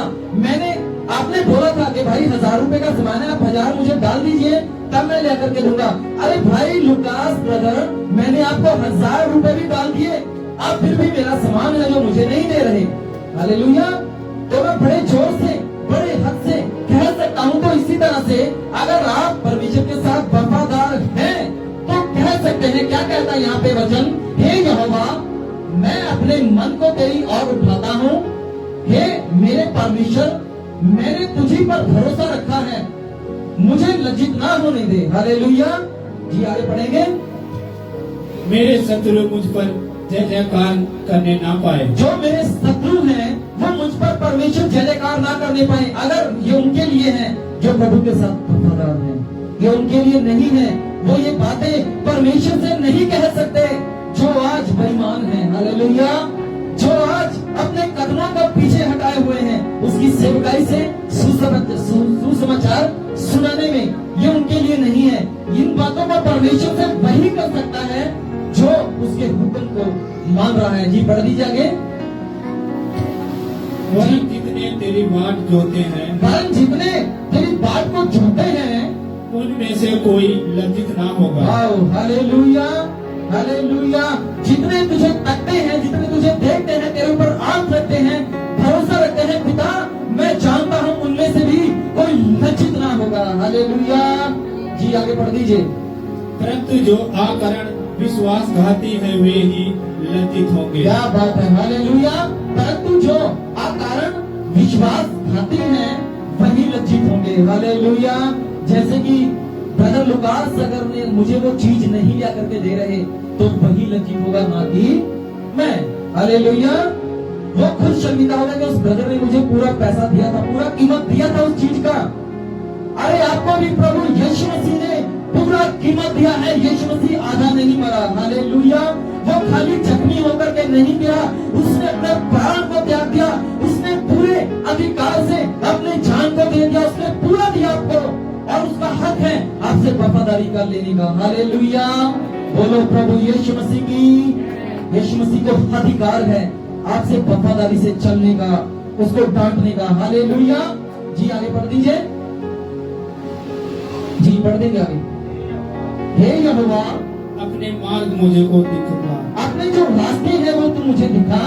आपने बोला था कि भाई 1000 रुपए का सामान है, आप 1000 मुझे डाल दीजिए, तब मैं लेकर के दूंगा। अरे भाई लुकास ब्रदर, मैंने आपको 1000 रुपए भी डाल दिए, आप फिर भी मेरा सामान है जो मुझे नहीं दे रहे। हालेलुया। तो मैं बड़े जोर से, बड़े हद से कह सकता हूँ। तो इसी तरह से अगर आप परमेश्वर के साथ वफादार हैं तो कह सकते हैं। क्या कहता है यहाँ पे वचन? हे यहोवा, मैं अपने मन को तेरी ओर उठाता हूँ। हे मेरे परमेश्वर, मैंने तुझी पर भरोसा रखा है, मुझे लज्जित ना होने दे। हालेलुया। जी आगे पढ़ेंगे। मेरे शत्रु मुझ पर जय जयकार करने ना पाए। जो मेरे शत्रु हैं वो मुझ पर परमेश्वर जय जयकार ना करने पाए। अगर ये उनके लिए है जो प्रभु के साथ वफादार हैं, ये उनके लिए नहीं है। वो ये बातें परमेश्वर से नहीं कह सकते जो आज बेईमान है। हालेलुया। जो आज अपने कदमों को पीछे हटाए हुए हैं उसकी सेवकाई से सुसमाचार सुनाने में, ये उनके लिए नहीं है। इन बातों को परमेश्वर से वही कर सकता है जो उसके हुक्म को मान रहा है। जी पढ़ दीजिए आगे। वरन जितने तेरी बाट जोते हैं, वरन जितने तेरी बाट को जोते हैं, उनमें से कोई लज्जित ना होगा। Wow, hallelujah, hallelujah. जितने तुझे तकते हैं, जितने तुझे देखते हैं, तेरे ऊपर आंख रखते हैं, भरोसा रखते हैं, पिता मैं जानता हूँ उनमें से भी कोई लज्जित ना होगा। हालेलुया। जी आगे पढ़ दीजिए। परंतु जो अकारण विश्वासघाती है वे ही लज्जित होंगे। क्या बात है, हालेलुया। परंतु जो अकारण विश्वासघाती हैं वही लज्जित होंगे। हालेलुया। जैसे कि ब्रदर लुकास अगर ने मुझे वो चीज नहीं लिया करके दे रहे तो वही लज्जित होगा, ना कि मैं। हालेलुया। वो खुद शर्मिंदा होगा कि उस ब्रदर ने मुझे पूरा पैसा दिया था, पूरा कीमत दिया था उस चीज का। अरे आपको भी प्रभु यीशु मसीह ने पूरा कीमत दिया है। यीशु मसीह आधा नहीं मरा। हालेलुया। वो खाली जख्मी होकर के नहीं गिरा, उसने अपने प्राण को त्याग दिया, उसने पूरे अधिकार से अपने जान को दे दिया, उसने पूरा दिया आपको, और उसका हक है आपसे वफादारी कर लेने का। हालेलुया। बोलो प्रभु यीशु मसीह की। यीशु मसीह को अधिकार है आपसे वफादारी से चलने का, उसको डांटने का। हालेलुया। जी आगे पढ़ दीजिए। जी पढ़ देंगे आगे। हे यहोवा अपने मार्ग मुझे को दिखा, अपने जो रास्ते हैं वो तू मुझे दिखा,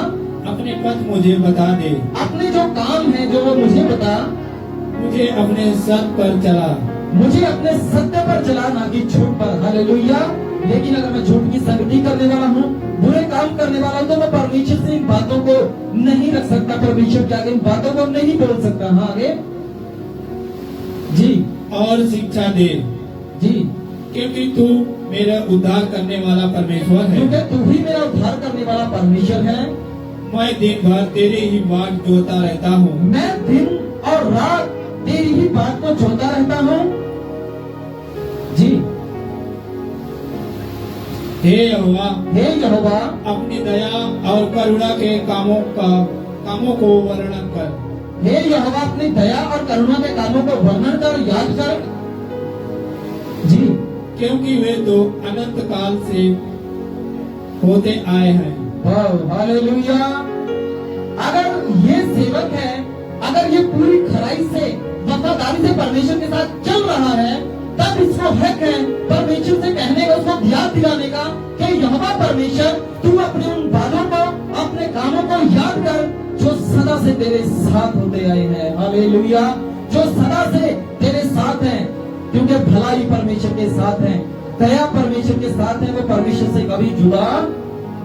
अपने पथ मुझे बता दे, अपने जो काम है जो वो मुझे बता, मुझे अपने सत्य पर चला, मुझे अपने सत्य पर चला, ना कि झूठ पर। हालेलुया। लेकिन अगर मैं झूठ की संगति करने वाला हूँ, बुरे काम करने वाला हूँ, तो मैं परमेश्वर से इन बातों को नहीं रख सकता, परमेश्वर के आगे इन बातों को नहीं बोल सकता। हाँ आगे जी। और शिक्षा दे, जी क्योंकि तू मेरा उद्धार करने वाला परमेश्वर है। क्योंकि तू ही मेरा उद्धार करने वाला परमेश्वर है। मैं दिन भर तेरे ही बाट जोता रहता हूँ। मैं दिन और रात तेरी ही बात को जोता रहता हूँ। जी। हे यहोवा, हे यहोवा अपनी दया और करुणा के कामों को वर्णन कर। हे यहोवा अपनी दया और करुणा के कामों को वर्णन कर, याद कर। जी। क्योंकि वे तो अनंत काल से होते आए हैं। वाह, हालेलुया। अगर ये सेवक है, अगर ये पूरी खराई से वफादारी से परमेश्वर के साथ चल रहा है, तब इसको हक है परमेश्वर से कहने का, उसको याद दिलाने का कि यहोवा परमेश्वर तू अपने उन बातों को, अपने कामों को याद कर जो सदा से तेरे साथ होते आए हैं। हालेलुया। जो सदा से तेरे साथ हैं, क्योंकि भलाई परमेश्वर के साथ है, दया परमेश्वर के साथ है, वो परमेश्वर से कभी जुड़ा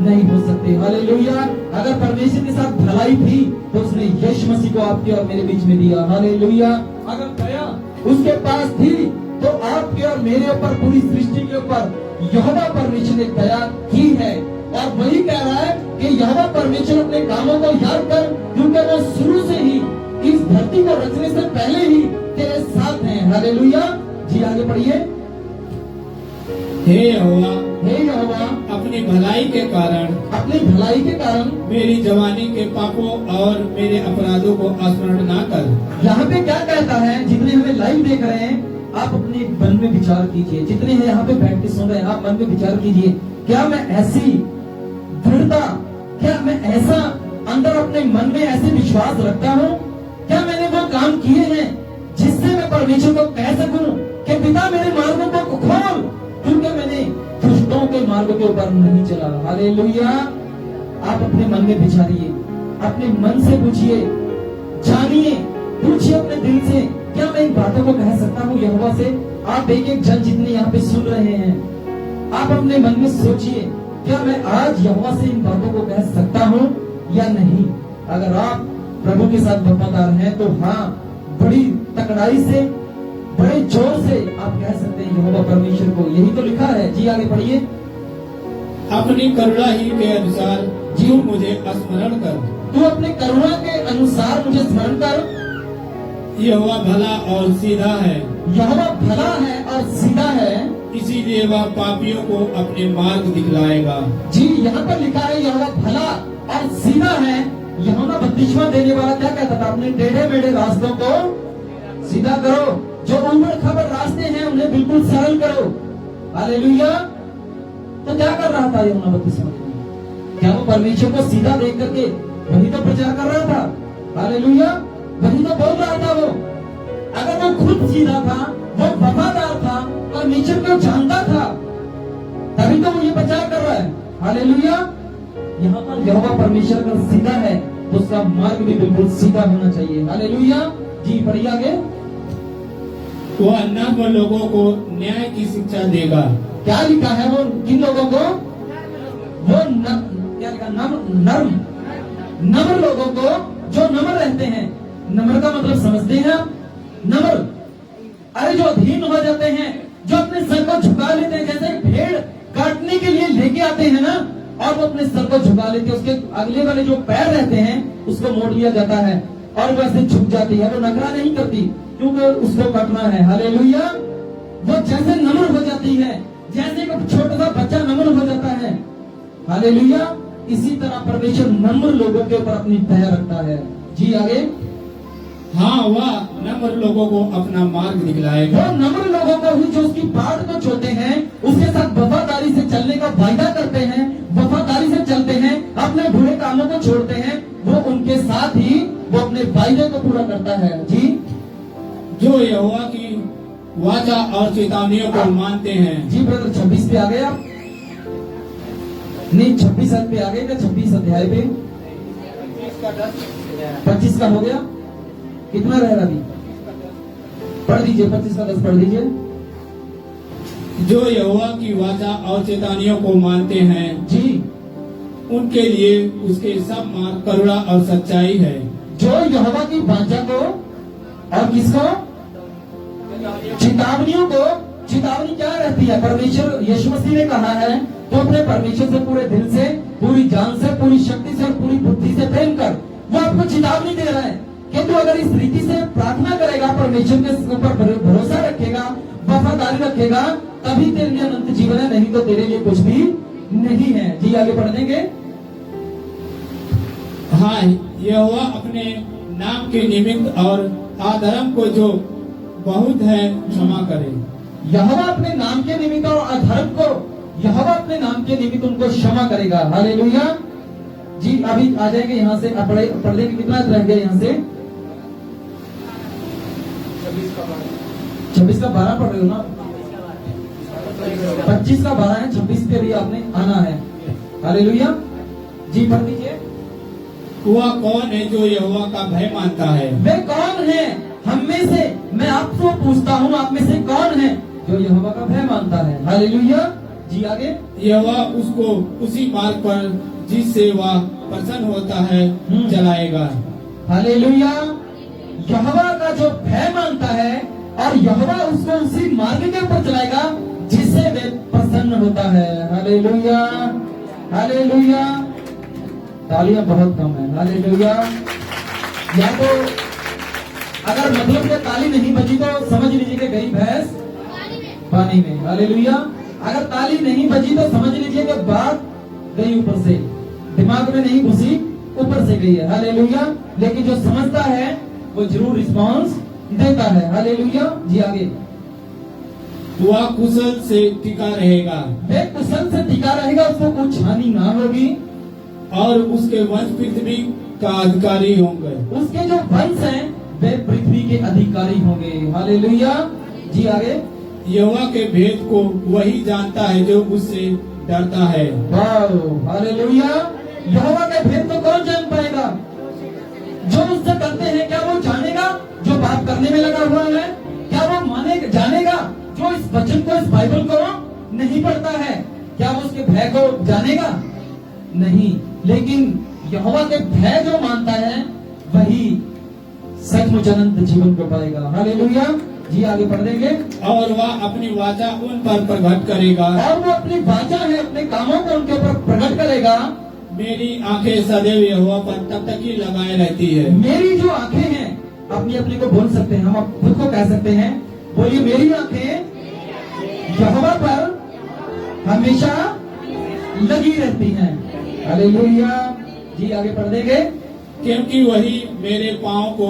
नहीं हो सकते। हालेलुया। अगर परमेश्वर के साथ भलाई थी तो उसने यीशु मसीह को आपके और मेरे बीच में दिया। हालेलुया। अगर दया उसके पास थी तो आपके और मेरे ऊपर, पूरी सृष्टि के ऊपर यहोवा परमेश्वर ने दया की है। और वही कह रहा है कि यहोवा परमेश्वर अपने कामों को याद कर, क्योंकि वो शुरू से ही इस धरती को रचने से पहले ही तेरे साथ हैं। हालेलुया। जी आगे पढ़िए। हे यहोवा, हे यहोवा अपनी भलाई के कारण, अपनी भलाई के कारण मेरी जवानी के पापों और मेरे अपराधों को स्मरण ना कर। यहाँ पे क्या कहता है? जितने हमें लाइव देख रहे हैं, आप अपने मन में विचार कीजिए। जितने हैं यहाँ पे बैठ के सुन रहे हैं, आप मन में विचार कीजिए, क्या मैं ऐसी दृढ़ता, क्या मैं ऐसा अंदर अपने मन में ऐसे विश्वास रखता हूँ? क्या मैंने वो काम किए हैं जिससे मैं परमेश्वर को कह सकूं कि पिता मेरे मार्गों को खोल, क्योंकि मैंने दुष्टों के मार्गों के ऊपर नहीं चला। हालेलुया। आप अपने मन में विचारिए, अपने मन से पूछिए, जानिए, पूछिए अपने दिल से, क्या मैं इन बातों को कह सकता हूँ यहोवा से? आप एक एक जन जितने यहाँ पे सुन रहे हैं, आप अपने मन में सोचिए, क्या मैं आज यहोवा से इन बातों को कह सकता हूँ या नहीं? अगर आप प्रभु के साथ वफादार हैं तो हाँ, बड़ी तकड़ाई से, बड़े जोर से आप कह सकते हैं यहोवा परमेश्वर को। यही तो लिखा है। जी आगे पढ़िए। अपनी करुणा ही के अनुसार जीव मुझे स्मरण कर। तू अपने करुणा के अनुसार मुझे स्मरण कर। यहोवा भला और सीधा है, यहोवा भला है और सीधा है, इसीलिए वह पापियों को अपने मार्ग दिखलाएगा। जी यहाँ पर लिखा है यहोवा भला और सीधा है। यहोवा बपतिस्मा देने वाला क्या कहता था? अपने टेढ़े मेढ़े रास्तों को सीधा करो, जो उबड़ खाबड़ रास्ते हैं उन्हें बिल्कुल सरल करो। हालेलुया। तो क्या कर रहा था यहोवा बपतिस्मा? क्या वो परमेश्वर को सीधा देख करके वही तो प्रचार कर रहा था? हालेलुया। वही तो बोल रहा था वो। अगर वो खुद सीधा था, वो वफादार था, परमेश्वर को जानता था, तभी तो वो ये प्रचार कर रहा है। हालेलुया। यहाँ पर यहोवा परमेश्वर का सीधा है तो उसका मार्ग भी बिल्कुल सीधा होना चाहिए। हालेलुया। जी पढ़िए आगे। वह नम्र लोगों को न्याय की शिक्षा देगा। क्या लिखा है? वो किन लोगों को? वो क्या लिखा? नम्र लोगों को, जो नम्र रहते हैं। नम्र का मतलब समझते हैं आप? नम्र, अरे जो अधीन हो जाते हैं, जो अपने सर को झुका लेते हैं, जैसे भेड़ काटने के लिए लेके आते हैं ना, और वो अपने सर को झुका लेते हैं, उसके अगले वाले जो पैर रहते हैं उसको मोड़ लिया जाता है और वैसे झुक जाती है। वो नखरा नहीं करती क्योंकि उसको काटना है। हालेलुया। वो जैसे नम्र हो जाती है, जैसे एक छोटा सा बच्चा नम्र हो जाता है। हालेलुया। इसी तरह परमेश्वर नम्र लोगों के ऊपर अपनी दया रखता है। जी आगे। हाँ, वह नम्र लोगों को अपना मार्ग दिखलाएगा। वो नम्र लोगों को ही जो उसकी बात को छोड़ते हैं, उसके साथ वफादारी से चलने का वायदा करते हैं, वफादारी से चलते हैं, अपने बुरे कामों को छोड़ते हैं, वो उनके साथ ही वो अपने वायदे को पूरा करता है। जी। जो यहोवा की वाचा और चेतावनियों को मानते हैं। जी ब्रदर 26 पे आ गए आप? नहीं 26 पे आ गए क्या? 26 अध्याय पे 25 का हो गया? कितना रहेगा अभी? पढ़ दीजिए 25 का 10 पढ़ दीजिए। जो यहोवा की वाचा और चेतावनियों को मानते हैं जी, उनके लिए उसके सब मार्ग करुणा और सच्चाई है। जो यहोवा की वाचा को और किसको? चेतावनियों को। चेतावनी क्या रहती है? परमेश्वर यीशु मसीह ने कहा है तो अपने परमेश्वर से पूरे दिल से, पूरी जान से, पूरी शक्ति से और पूरी बुद्धि से प्रेम कर। वो आपको चेतावनी दे रहा है कि तू अगर इस रीति से प्रार्थना करेगा, परमेश्वर के ऊपर भरोसा रखेगा, वफादारी रखेगा, तभी तेरे लिए अनंत जीवन है, नहीं तो तेरे लिए कुछ भी नहीं है। जी आगे पढ़ देंगे। हाँ, यहोवा अपने नाम के निमित्त और अधर्म को जो बहुत है क्षमा करे। यहोवा अपने नाम के निमित्त और अधर्म को, यहोवा अपने नाम के निमित्त उनको क्षमा करेगा। हालेलुया। जी अभी आ जाएंगे यहाँ से। पढ़ लेंगे। कितना रह गया यहाँ से? 26 का 12 पढ़ रहे हो ना? 25 का 12 है, 26 पे भी आपने आना है। हालेलुया। जी पढ़ दीजिए। वह कौन है जो यहोवा का भय मानता है? वे कौन है? हम में से, मैं आपको पूछता हूँ, आप में से कौन है जो यहोवा का भय मानता है? हालेलुया। जी आगे। यहोवा उसको उसी मार्ग पर जिससे वह प्रसन्न होता है चलाएगा। हालेलुया। यहोवा का जो भय मानता है और यहोवा उसको उसी मार्ग के ऊपर चलाएगा जिससे वे प्रसन्न होता है। हालेलुया। हालेलुया। तालियां बहुत कम है। हालेलुया। या तो अगर मतलब ये ताली नहीं बजी तो समझ लीजिए कि गई भैंस पानी में। हालेलुया। अगर ताली नहीं बजी तो समझ लीजिए कि बात गई ऊपर से, दिमाग में नहीं घुसी, ऊपर से गई है। हालेलुया। लेकिन जो समझता है वो जरूर रिस्पॉन्स देता है। हालेलुया। जी आगे। वह कुशल से टिका रहेगा। वे कुशल से टिका रहेगा, उसको कुछ हानि ना होगी और उसके वंश पृथ्वी का अधिकारी होंगे। उसके जो वंश हैं वे पृथ्वी के अधिकारी होंगे। हालेलुया। जी आगे। यहोवा के भेद को वही जानता है जो उससे डरता है। वाह। हालेलुया। यहोवा के भेद को कौन जान पाएगा? जो उससे डरते हैं। क्या वो जानेगा जो पाप करने में लगा हुआ है? क्या वो मानेगा, जानेगा जो इस वचन को, इस बाइबल को नहीं पढ़ता है? क्या वो उसके भय को जानेगा? नहीं। लेकिन यहोवा के भय जो मानता है वही सचमुच अनंत जीवन को पाएगा। हालेलुया। जी आगे पढ़ देंगे। और वह अपनी वाचा उन पर प्रकट करेगा। और वो अपनी वाचा है, अपने कामों को उनके ऊपर प्रकट करेगा। मेरी आंखें सदैव यहोवा पर तब तक ही लगाए रहती है। मेरी जो आंखें हैं, अपनी अपनी को बोल सकते हैं, हम खुद को कह सकते हैं। बोलिए, मेरी आंखें यहोवा पर हमेशा लगी रहती हैं। हालेलुया। जी आगे पढ़ देंगे। क्योंकि वही मेरे पाँव को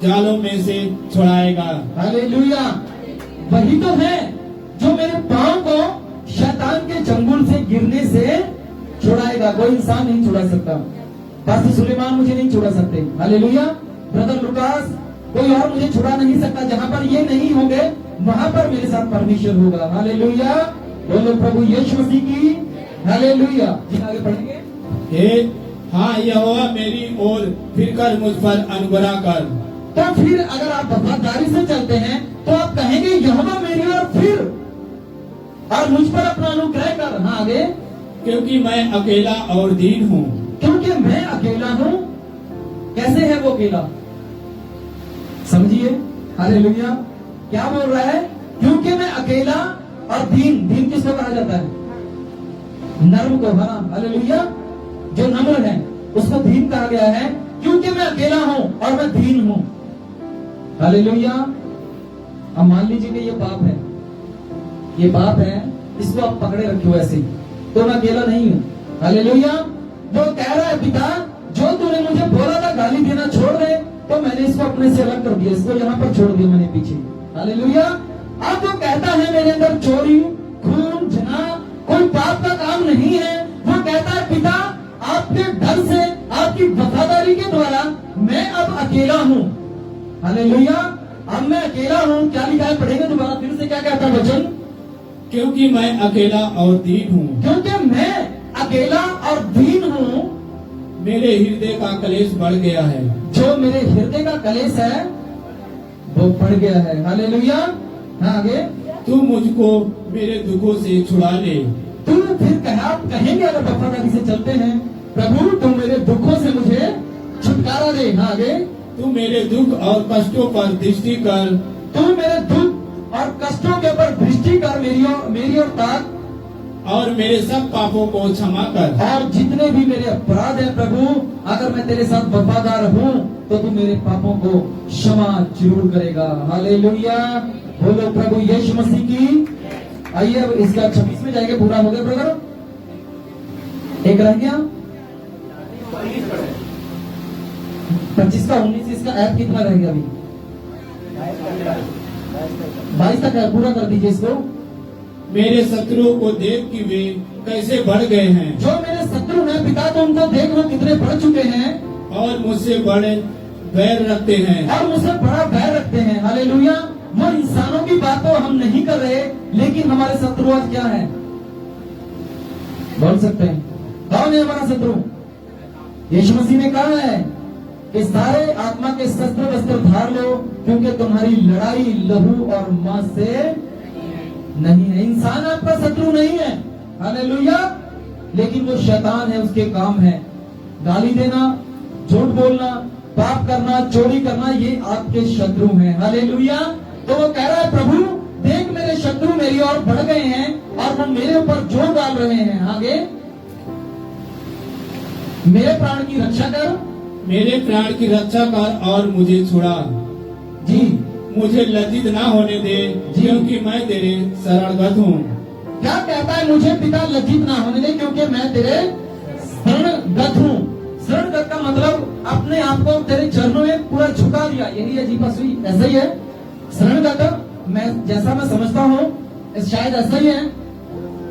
जालों में से छुड़ाएगा। हालेलुया। वही तो है जो मेरे पाँव को शैतान के चंगुल से गिरने से छुड़ाएगा। कोई इंसान नहीं छुड़ा सकता। पास्टर सुलेमान मुझे नहीं छुड़ा सकते। हालेलुया। ब्रदर लुकास कोई और मुझे छुड़ा नहीं सकता। जहां पर ये नहीं होंगे वहां पर मेरे साथ परमेश्वर होगा। हालेलुया, बोलो प्रभु यीशु मसीह की हालेलुया। जी आगे पढ़ेंगे। हाँ यहोवा मेरी ओर फिरकर मुझ पर अनुग्रह कर। तो फिर अगर आप वफादारी से चलते हैं तो आप कहेंगे यहोवा मेरी ओर फिर और मुझ पर अपना अनुग्रह कर। हाँ आगे। क्योंकि मैं अकेला और दीन हूँ। क्योंकि मैं अकेला हूँ। कैसे है वो अकेला, समझिए। हालेलुया, क्या बोल रहा है? क्योंकि मैं अकेला और दीन। दीन किसको कहा जाता है? नर्म को। हाँ हालेलुया, जो नम्र है उसको दीन कहा गया है। क्योंकि मैं अकेला हूं और मैं दीन हूं। हालेलुया। अब मान लीजिए कि ये पाप है, ये पाप है, इसको आप पकड़े रखे हो ऐसे, तो मैं अकेला नहीं हूं। हालेलुया। वो कह रहा है पिता जो तूने मुझे बोला था गाली देना छोड़ दे, तो मैंने इसको अपने से अलग कर दिया, इसको यहाँ पर छोड़ दिया मैंने पीछे। हालेलुया। अब वो कहता है मेरे अंदर चोरी, खून, जना, कोई पाप का काम नहीं है। वो कहता है पिता आपके डर से, आपकी वफादारी के द्वारा मैं अब अकेला हूँ। हालेलुया, अब मैं अकेला हूँ। क्या लिखा है, पढ़ेंगे दोबारा फिर से, क्या कहता है वचन? क्योंकि मैं अकेला और दीन हूँ। क्योंकि मैं अकेला और दीन हूँ। मेरे हृदय का कलेश बढ़ गया है। जो मेरे हृदय का कलेश है वो बढ़ गया है। हालेलुया। हाँ आगे। तू मुझको मेरे दुखों से छुड़ा ले। तू फिर आप कहेंगे अगर वफादारी से चलते हैं, प्रभु तुम मेरे दुखों से मुझे छुटकारा दे। हाँ आगे। तू मेरे दुख और कष्टों पर दृष्टि कर। तू मेरे दुख और कष्टों के ऊपर दृष्टि कर, मेरी ओर ताक, और मेरे सब पापों को क्षमा कर। और जितने भी मेरे अपराध हैं प्रभु, अगर मैं तेरे साथ वफादार हूँ तो तू मेरे पापों को क्षमा जरूर करेगा। हालेलुया, बोलो प्रभु यीशु मसीह की। आइए अब इसका 26 में जाएंगे। पूरा हो गया ब्रदर, एक रह गया 25 का 19, इसका ऐप कितना रह गया अभी? 22 तक है, पूरा कर दीजिए इसको। मेरे शत्रुओं को देख कि वे कैसे बढ़ गए हैं। जो मेरे शत्रु हैं पिता, तो उनको देख लो कितने बढ़ चुके हैं, और मुझसे बड़े बैर रखते हैं। और मुझसे बड़ा बैर रखते हैं। हालेलुया। वो इंसानों की बात तो हम नहीं कर रहे, लेकिन हमारे शत्रु आज क्या है बोल सकते हैं? कौन है हमारा शत्रु? यीशु मसीह ने कहा है कि सारे आत्मा के शस्त्र वस्त्र धार लो, क्योंकि तुम्हारी लड़ाई लहू और मांस से नहीं है। इंसान आपका शत्रु नहीं है। हालेलुया। लेकिन वो शैतान है, उसके काम है गाली देना, झूठ बोलना, पाप करना, चोरी करना, ये आपके शत्रु हैं। हालेलुया। तो वो कह रहा है प्रभु देख मेरे शत्रु मेरी ओर बढ़ गए हैं और वो मेरे ऊपर जोर डाल रहे हैं। आगे। मेरे प्राण की रक्षा कर। मेरे प्राण की रक्षा कर और मुझे छुड़ा। जी। मुझे लज्जित ना होने दे, क्योंकि मैं तेरे शरणगत हूँ। क्या कहता है? मुझे पिता लज्जित ना होने दे, क्योंकि मैं तेरे शरणगत हूँ। शरणगत का मतलब अपने आप को तेरे चरणों में पूरा झुका दिया, यही है जीपा सुई, ऐसा ही है शरणगत। मैं जैसा मैं समझता हूँ शायद ऐसा ही है।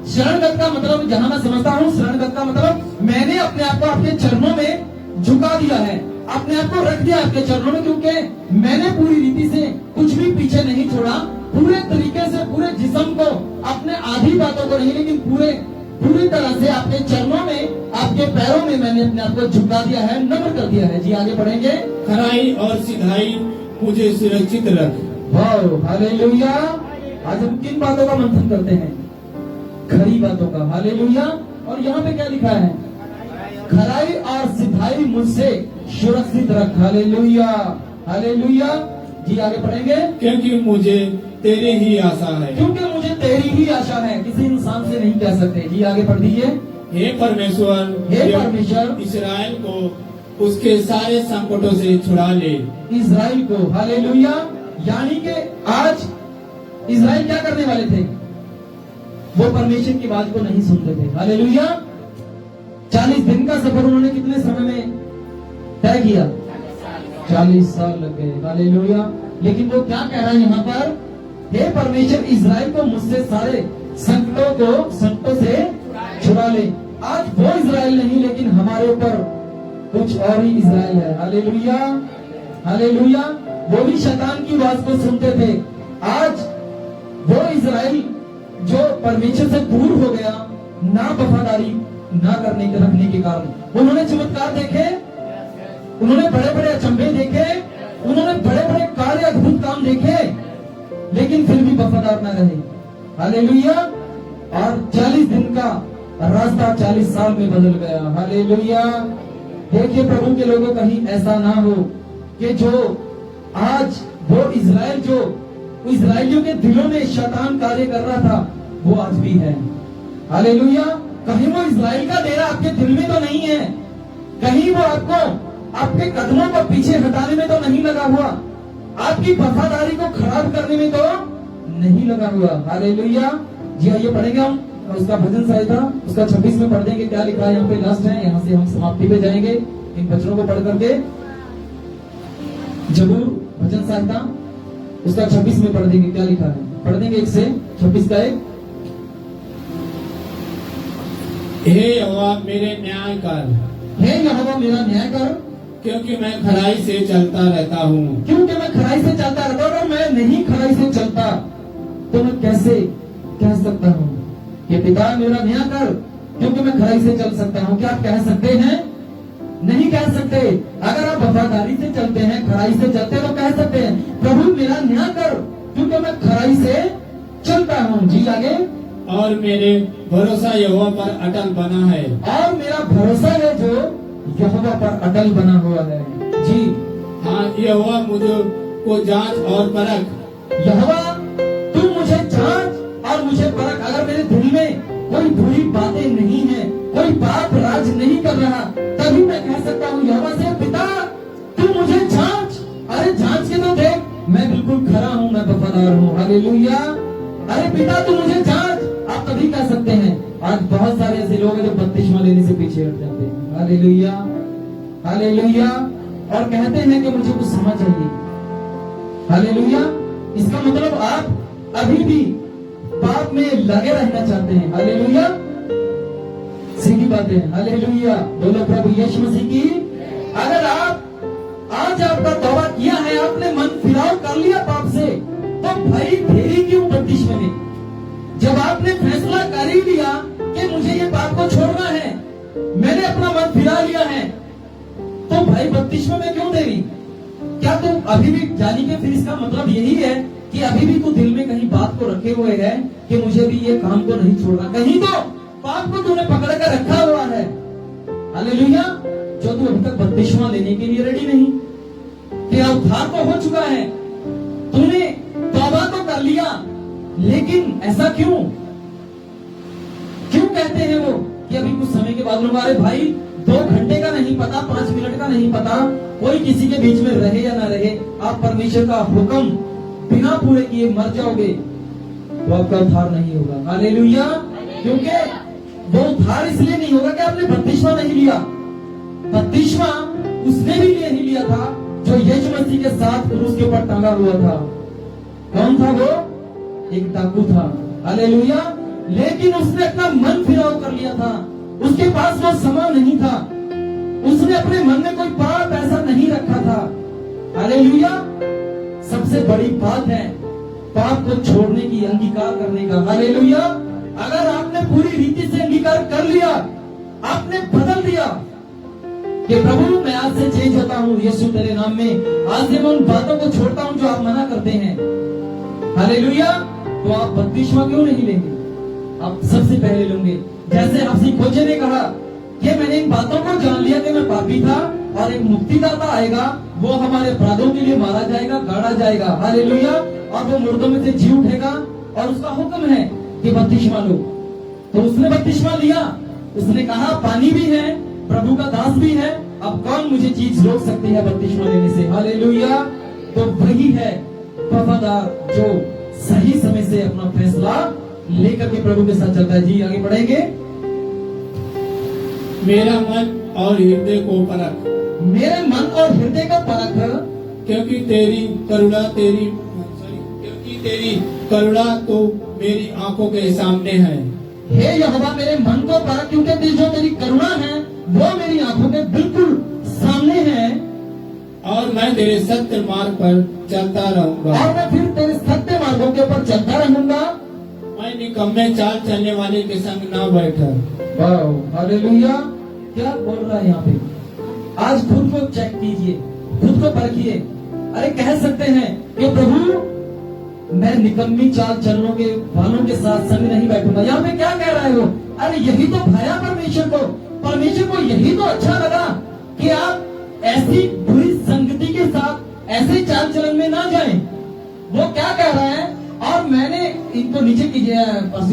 शरणगत का मतलब, जहां मैं समझता हूँ शरणगत का मतलब मैंने अपने आप को आपके चरणों में झुका दिया है, अपने आप को रख दिया आपके चरणों में, क्योंकि मैंने पूरी रीति से कुछ भी पीछे नहीं छोड़ा। पूरे तरीके से पूरे जिस्म को, अपने आधी बातों को नहीं, लेकिन पूरी तरह से आपके चरणों में, आपके पैरों में मैंने अपने आप को झुका दिया है, नम्र कर दिया है। जी आगे बढ़ेंगे। खराई और सिधाई मुझे सुरक्षित रख। वाह हालेलुया। आज हम किन बातों का मंथन करते हैं? खरी बातों का। हालेलुया। और यहाँ पे क्या लिखा है? खराई और सिधाई मुझसे सुरक्षित रख। Hallelujah, hallelujah. जी आगे पढ़ेंगे। क्योंकि मुझे तेरी ही आशा है। क्योंकि मुझे तेरी ही आशा है, किसी इंसान से नहीं कह सकते। जी आगे पढ़ दीजिए। हे परमेश्वर, हे परमेश्वर, इस्राएल को उसके सारे संकटों से छुड़ा ले। इस्राएल को। हालेलुया। यानी कि आज इस्राएल क्या करने वाले थे? वो परमेश्वर की बात को नहीं सुनते थे। हालेलुया। 40 दिन का सफर उन्होंने कितने समय में तय किया? 40 साल लग गए। हालेलुया। लेकिन वो क्या कह रहा है यहाँ पर? हे परमेश्वर, इस्राएल को मुझसे सारे संकटों से छुड़ा ले। आज वो इस्राएल नहीं, लेकिन हमारे ऊपर कुछ और ही इस्राएल है। Hallelujah, hallelujah. वो भी शैतान की आवाज को सुनते थे। आज वो इजराइल जो परमेश्वर से दूर हो गया, ना वफादारी ना रखने के कारण, उन्होंने चमत्कार देखे, उन्होंने बड़े बड़े अचंभे देखे, उन्होंने बड़े बड़े कार्य अद्भुत काम देखे, लेकिन फिर भी वफादार न रहे। हालेलुया। और 40 दिन का रास्ता 40 साल में बदल गया। हालेलुया। देखिए प्रभु के लोगों, कहीं ऐसा ना हो कि जो आज वो इजराइल जो इजराइलियों के दिलों में शैतान कार्य कर रहा था, वो आज भी है। हालेलुया। कहीं वो इजराइल का डेरा आपके दिल में तो नहीं है, कहीं वो आपको आपके कदमों को पीछे हटाने में तो नहीं लगा हुआ, आपकी वफादारी को खराब करने में तो नहीं लगा हुआ। हालेलुया। जी आइए पढ़ेंगे हम उसका भजन संहिता, उसका 26 में पढ़ देंगे क्या लिखा है। यहाँ पे लास्ट है, यहाँ से हम समाप्ति पे जाएंगे इन वचनों को पढ़ करके। जबूर भजन संहिता उसका 26 में पढ़ देंगे क्या लिखा है। पढ़ देंगे 1 से 26 का 1। हे यहोवा मेरे न्याय कर, हे यहोवा मेरा न्याय कर, क्योंकि मैं खराई से चलता रहता हूँ। क्योंकि मैं खराई से चलता रहता हूँ। अगर मैं नहीं खराई से चलता तो मैं कैसे कह सकता हूँ कि पिता मेरा न्याय कर, क्योंकि मैं खराई से चल सकता हूँ। क्या आप कह सकते हैं? नहीं कह सकते। अगर आप वफादारी से चलते हैं, खराई से चलते हैं, तो कह सकते हैं प्रभु मेरा न्याय कर, क्योंकि मैं खराई से चलता हूँ। जी आगे। और मेरे भरोसा यहोवा पर अटल बना है। और मेरा भरोसा है जो यहोवा पर अटल बना हुआ है। जी हाँ, यहोवा मुझे को जांच और परख। यहोवा तू मुझे जांच और मुझे परख। अगर मेरे दिल में कोई बुरी बातें नहीं है, कोई पाप राज नहीं कर रहा, तभी मैं कह सकता हूँ यहोवा से पिता तू मुझे जांच। अरे जांच के तो देख, मैं बिल्कुल खरा हूँ, मैं वफादार हूँ। हालेलुया। अरे पिता तू मुझे जांच, आप तभी कह सकते हैं। आज बहुत सारे ऐसे लोग हैं जो बपतिस्मा लेने से पीछे हट जाते हैं। Hallelujah, hallelujah. और कहते हैं कि मुझे कुछ समझ चाहिए। हालेलुया। इसका मतलब आप अभी भी पाप में लगे रहना चाहते हैं। हालेलुया। सीधी बात है। हालेलुया। बोलो प्रभु यीशु मसीह की। अगर आप आज आपका तौबा किया है, आपने मन फिराव कर लिया पाप से, तो भाई देरी क्यों बपतिस्मे में? जब आपने फैसला कर ही लिया कि मुझे ये पाप को छोड़ना है, मैंने अपना मन फिरा लिया है, तो भाई बपतिस्मे में क्यों देरी? क्या तू अभी भी जानी के? फिर इसका मतलब यही है कि अभी भी तू दिल में कहीं बात को रखे हुए है कि मुझे भी ये काम को नहीं छोड़ना। कहीं तो पाप को तूने पकड़ कर रखा हुआ है। हालेलुया। जो तू अभी तक बपतिस्मा लेने के लिए रेडी नहीं, तेरा उद्धार तो हो चुका है, तूने तौबा तो कर लिया, लेकिन ऐसा क्यों? क्यों कहते हैं वो कि अभी कुछ समय के बाद हमारे भाई 2 घंटे का नहीं पता, 5 मिनट का नहीं पता, कोई किसी के बीच में रहे या ना रहे, आप परमेश्वर का हुक्म बिना पूरे किए मर जाओगे तो आपका उद्धार नहीं होगा। हालेलुया। क्योंकि वो उद्धार इसलिए नहीं होगा कि आपने बपतिस्मा नहीं लिया। बपतिस्मा उसने भी नहीं लिया था जो यीशु मसीह के साथ क्रूस के ऊपर टांगा हुआ था। कौन था वो? एक डाकू था। हालेलुया। लेकिन उसने अपना मन फिराव कर लिया था, उसके पास वो समय नहीं था, उसने अपने मन में कोई पाप ऐसा नहीं रखा था। हालेलुया। सबसे बड़ी बात है पाप को छोड़ने की, अंगीकार करने का। हालेलुया। अगर आपने पूरी रीति से अंगीकार कर लिया, आपने बदल दिया कि प्रभु मैं आज से चेंज होता हूँ यीशु तेरे नाम में, आज से मैं उन बातों को छोड़ता हूँ जो आप मना करते हैं। हालेलुया। तो आप बपतिस्मा क्यों नहीं लेंगे? आप सबसे पहले लेंगे। जैसे आपसी खोजे ने कहा कि मैंने इन बातों को जान लिया कि मैं पापी था और एक मुक्तिदाता आएगा, वो हमारे अपराधों के लिए मारा जाएगा, गाड़ा जाएगा। हालेलुया। और वो मुर्दों में से जी उठेगा और उसका हुक्म है कि बपतिस्मा लो। तो उसने बपतिस्मा लिया, उसने कहा पानी भी है, प्रभु का दास भी है, अब कौन मुझे चीज रोक सकती है बपतिस्मा लेने से? हालेलुया। तो वही है वफादार जो सही समय से अपना फैसला लेकर के प्रभु के साथ चलता है। जी आगे बढ़ेंगे। मेरा मन और हृदय को परख, मेरे मन और हृदय का परख, क्योंकि तेरी करुणा तो मेरी आंखों के सामने है। हे यहोवा मेरे मन को परख, क्योंकि जो तेरी करुणा है वो मेरी आंखों के बिल्कुल सामने है। और मैं तेरे सत्य मार्ग पर चलता रहूंगा। और मैं फिर तेरे सत्य मार्गों के ऊपर चलता रहूंगा। मैं निकम्मे चाल चलने वाले के संग ना बैठा। Wow, hallelujah. क्या बोल रहा है यहाँ पे? आज खुद को चेक कीजिए, खुद को परखिए। अरे कह सकते हैं कि प्रभु मैं निकम्मी चाल चलने के वालों के साथ संग नहीं बैठूंगा। यहाँ पे क्या कह रहे हो? अरे यही तो भाया परमेश्वर को। परमेश्वर को यही तो अच्छा लगा कि आप ऐसी बुरी संगति के साथ ऐसे चाल चलन में ना जाएं। वो क्या कह रहा है? और मैंने इनको नीचे कीजिए,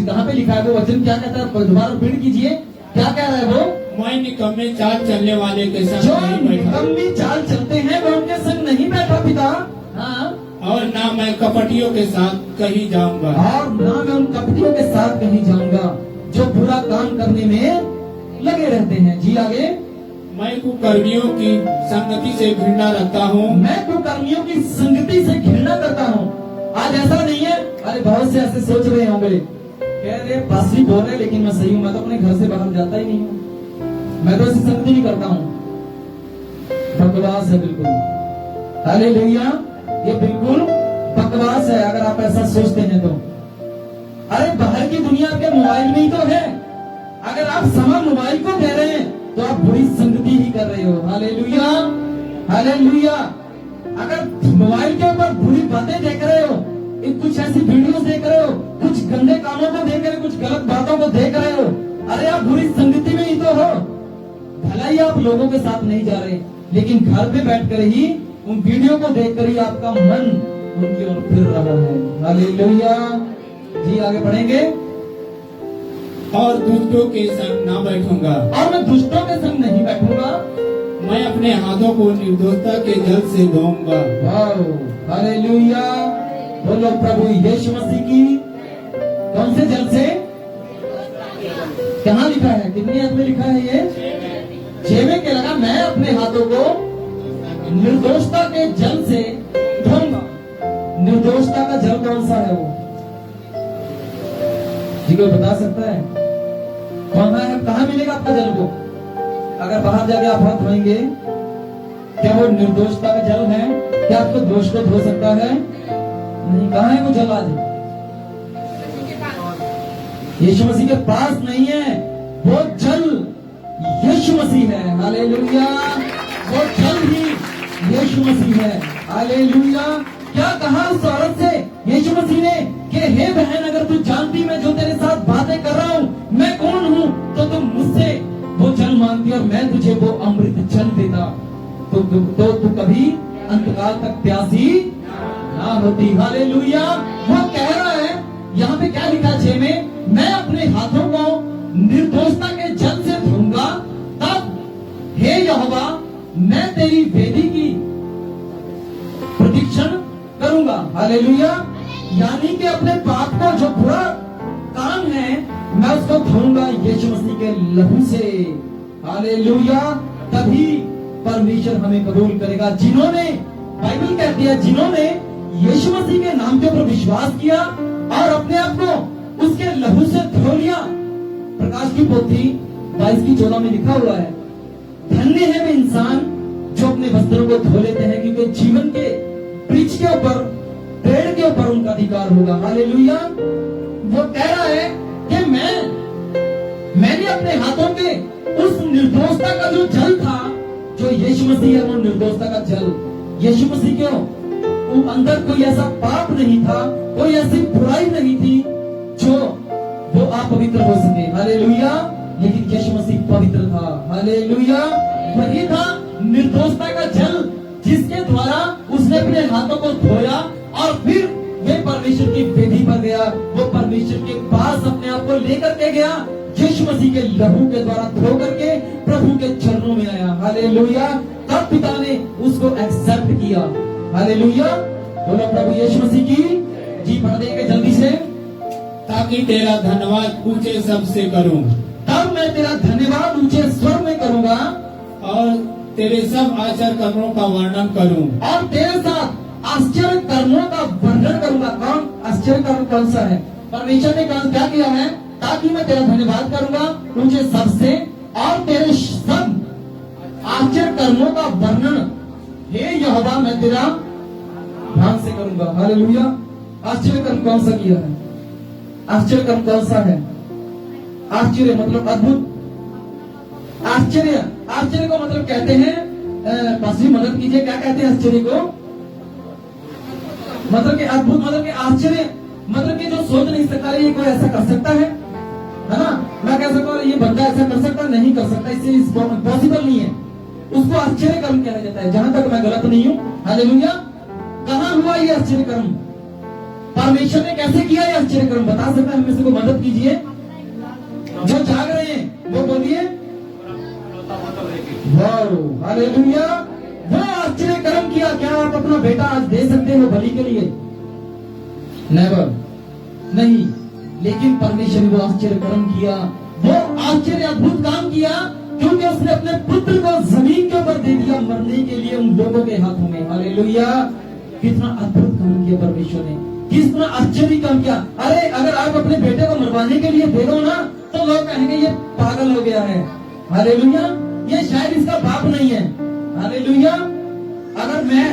कहाँ पे लिखा है वो वचन, क्या कहता है? दोबारा रीड कीजिए, क्या कह रहा है वो? मैं निकम्मे चाल चलने वाले के संग जो नहीं बैठा। निकम्मी चाल चलते हैं वो उनके संग नहीं बैठा पिता। हाँ, और ना मैं कपटियों के साथ कहीं जाऊंगा। और ना मैं उन कपटियों के साथ कहीं जाऊंगा जो बुरा काम करने में लगे रहते हैं। जी आगे। मैं कुकर्मियों की संगति से घृणा रखता हूँ। मैं कुकर्मियों की संगति से घृणा करता हूँ। आज ऐसा नहीं है। अरे बहुत से ऐसे सोच रहे होंगे, कह रहे पास्टर बोल रहे लेकिन मैं सही हूँ, मैं तो अपने घर से बाहर जाता ही नहीं हूँ, मैं तो ऐसी संगति नहीं करता हूँ। बकवास है बिल्कुल। हालेलुया, ये बिल्कुल बकवास है अगर आप ऐसा सोचते हैं तो। अरे बाहर की दुनिया के मोबाइल में ही तो है। अगर आप समा मोबाइल को कह रहे हैं तो आप बुरी संगति ही कर रहे हो। Hallelujah, hallelujah. अगर मोबाइल के ऊपर बुरी बातें देख रहे हो, कुछ ऐसी वीडियोस देख रहे हो, कुछ गंदे कामों को देख रहे हो, कुछ गलत बातों को देख रहे हो, अरे आप बुरी संगति में ही तो हो। भलाई आप लोगों के साथ नहीं जा रहे, लेकिन घर पे बैठकर ही उन वीडियो को देखकर ही आपका मन उनकी ओर फिर रहा है। हालेलुया। जी आगे बढ़ेंगे। और दुष्टों के संग ना बैठूंगा। और मैं दुष्टों के संग नहीं बैठूंगा। मैं अपने हाथों को निर्दोषता के जल से धोऊंगा। Wow, hallelujah. बोलो प्रभु यीशु मसीह की। कौन से जल से? कहाँ लिखा है? कितनी आयत में लिखा है ये? 6 में क्या लगा? मैं अपने हाथों को निर्दोषता के जल से धोऊंगा। निर्दोषता का जल कौन सा है वो? जी कोई बता सकता है? कौन है? कहाँ मिलेगा आपका जल को? अगर बाहर जाके आप हाथ धोएंगे, क्या वो निर्दोषता का जल है? क्या आपको दोष को धो सकता है? नहीं। कहाँ है वो जल? आज यीशु मसीह के पास नहीं है। वो जल यीशु मसीह है। हालेलुया। वो जल ही यीशु मसीह है। हालेलुया। क्या कहा उस औरत से यीशु मसीह ने कि हे बहन, अगर तू जानती मैं जो तेरे साथ बातें कर रहा हूँ मैं कौन हूँ, तो तुम मुझसे वो जल मांगती और मैं तुझे वो अमृत जल देता, तो तू कभी अंतकाल तक प्यासी ना होती। हालेलुया। वो कह रहा है यहाँ पे क्या लिखा 6 में? मैं अपने हाथों को निर्दोषता के जल से धोऊंगा, तब हे यहोवा मैं तेरी वेदी की प्रतीक्षण करूंगा। हालेलुया। यानी कि अपने पाप को, जो बुरा काम है, मैं उसको धोऊंगा यीशु मसीह के लहू से। हालेलुया। तभी परमेश्वर हमें कबूल करेगा। जिन्होंने, बाइबल कहती है, जिन्होंने यीशु मसीह के नाम के ऊपर विश्वास किया और अपने आप को उसके लहू से धो लिया। प्रकाश की पोथी 22:14 में लिखा हुआ है, धन्य है वे इंसान जो अपने वस्त्रों को धो लेते हैं, क्योंकि जीवन के वृक्ष के ऊपर, पेड़ के ऊपर उनका अधिकार होगा। हालेलुया। वो कह रहा है कि मैंने अपने हाथों के उस निर्दोषता का जो जल था, जो यीशु मसीह है, वो निर्दोषता का जल। यीशु मसीह क्यों? वो अंदर कोई ऐसा पाप नहीं था, कोई ऐसी बुराई नहीं थी जो वो अपवित्र हो सके। हालेलुया। लेकिन यीशु मसीह पवित्र था। हालेलुया। वही था निर्दोषता का जल जिसके द्वारा उसने अपने हाथों को धोया और फिर वे परमेश्वर की वेदी पर गया। वो परमेश्वर के पास अपने आप को लेकर के गया, यीशु मसीह के लहू के द्वारा धो करके प्रभु के चरणों में आया। हालेलुया। तब पिता ने उसको एक्सेप्ट किया। हालेलुया। बोलो प्रभु यीशु मसीह की। जी पढ़ देंगे जल्दी से। ताकि तेरा धन्यवाद ऊंचे शब्द से करूं। तब मैं तेरा धन्यवाद ऊंचे स्वर में करूंगा और तेरे सब आचार कर्मों का वर्णन करूं। और तेरे साथ आश्चर्य कर्मों का वर्णन करूंगा। कौन आश्चर्य कर्म कौन सा है? परमेश्वर ने क्या किया है? ताकि मैं तेरा धन्यवाद करूंगा ऊंचे शब्द से और तेरे सब आश्चर्य कर्मों का वर्णन हे यहोवा मैं तेरा ध्यान से करूंगा। हालेलुया। आश्चर्य कर्म कौन सा किया है? आश्चर्य कर्म कौन सा है? आश्चर्य मतलब अद्भुत। आश्चर्य, आश्चर्य को मतलब कहते हैं, पासी मदद कीजिए, क्या कहते हैं आश्चर्य को? मतलब कि अद्भुत, मतलब कि आश्चर्य मतलब कि जो सोच नहीं सकता ये कोई ऐसा कर सकता है ना? मैं कह सकता हूँ ये बंदा ऐसा कर सकता नहीं कर सकता, इससे पॉसिबल नहीं है, उसको आश्चर्य कर्म कहा जाता है, जहां तक मैं गलत नहीं हूँ। हालेलुया। कहाँ हुआ ये आश्चर्य कर्म? परमेश्वर ने कैसे किया ये आश्चर्य कर्म? बता सकता है? हमें से को मदद कीजिए, जो जाग रहे हैं वो बोलिए। हालेलुया। वो आश्चर्य कर्म किया। क्या आप अपना बेटा आज दे सकते हो बलि के लिए? नेवर, नहीं। लेकिन परमेश्वर ने वो आश्चर्य कर्म किया, वो आश्चर्य अद्भुत काम किया, क्योंकि उसने अपने पुत्र को जमीन के ऊपर दे दिया मरने के लिए उन लोगों के हाथों में। हालेलुया। कितना अद्भुत काम किया परमेश्वर ने, कितना आश्चर्य काम किया। अरे अगर आप अपने बेटे को मरवाने के लिए दे दो ना, तो लोग कहेंगे ये पागल हो गया है। हालेलुया। ये शायद इसका बाप नहीं है। हालेलुया। अगर मैं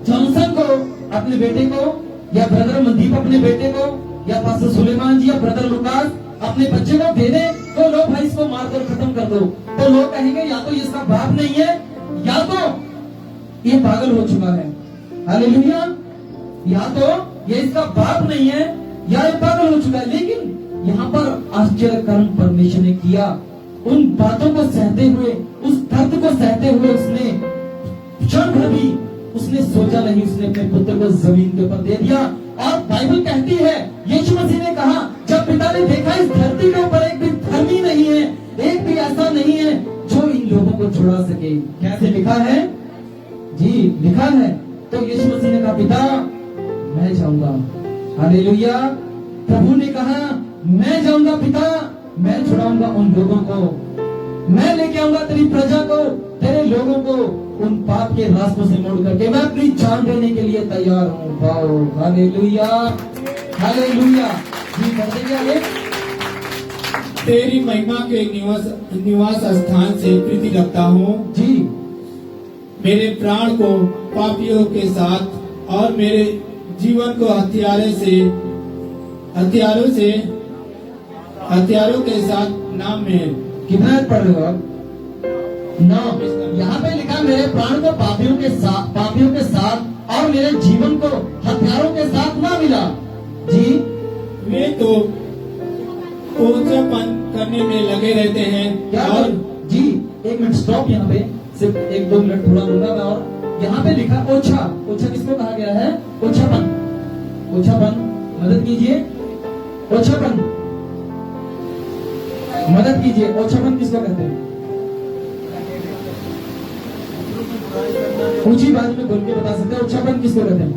जॉनसन को अपने बेटे को, या ब्रदर मनदीप अपने बेटे को, या पास्टर सुलेमान जी या ब्रदर लुकास अपने बच्चे को दे दे, तो लोग भाई इसको मारकर खत्म कर दो, तो लोग कहेंगे या तो इसका बाप नहीं है, या तो ये पागल हो चुका है। हालेलुया। या तो ये इसका बाप नहीं है, या ये पागल हो चुका है। लेकिन यहाँ पर आश्चर्य कर्म परमेश्वर ने किया। उन बातों को सहते हुए, उस दर्द को सहते हुए उसने क्षण भर भी उसने सोचा नहीं, उसने अपने पुत्र को जमीन के ऊपर दे दिया। और बाइबल कहती है, यीशु मसीह ने कहा, जब पिता ने देखा इस धरती के ऊपर एक भी धर्मी नहीं है, एक भी ऐसा नहीं है जो इन लोगों को छुड़ा सके। कैसे लिखा है जी? लिखा है। तो यीशु मसीह ने कहा, पिता मैं जाऊंगा। हालेलुया। प्रभु ने कहा, मैं जाऊंगा पिता, मैं छुड़ाऊंगा उन लोगों को, मैं लेके आऊंगा तेरी प्रजा को, तेरे लोगों को उन पाप के रास्तों से मोड़ करके मैं अपनी जान देने के लिए तैयार हूँ। Wow, hallelujah, hallelujah. जी बढ़ते आगे। तेरी महिमा के निवास स्थान से प्रीति रखता हूँ जी। मेरे प्राण को पापियों के साथ और मेरे जीवन को हथियारों के साथ नाम में। कितना पढ़ रहे हो आप? 9। यहाँ पे लिखा, मेरे प्राण को पापियों के साथ और मेरे जीवन को हथियारों के साथ ना मिला। जी। वे तो ओछापन करने में लगे रहते हैं। क्या? और जी 1 मिनट स्टॉप, यहाँ पे सिर्फ 1-2 मिनट थोड़ा लूंगा मैं। और यहाँ पे लिखा ओछा, ओछा किसको कहा गया है? ओछापन, ओछापन। मदद कीजिए। ओछापन, मदद कीजिए। ओछापन किसको कहते हैं? ऊंची बात में बोल के बता सकते हैं ओछापन किसको कहते हैं?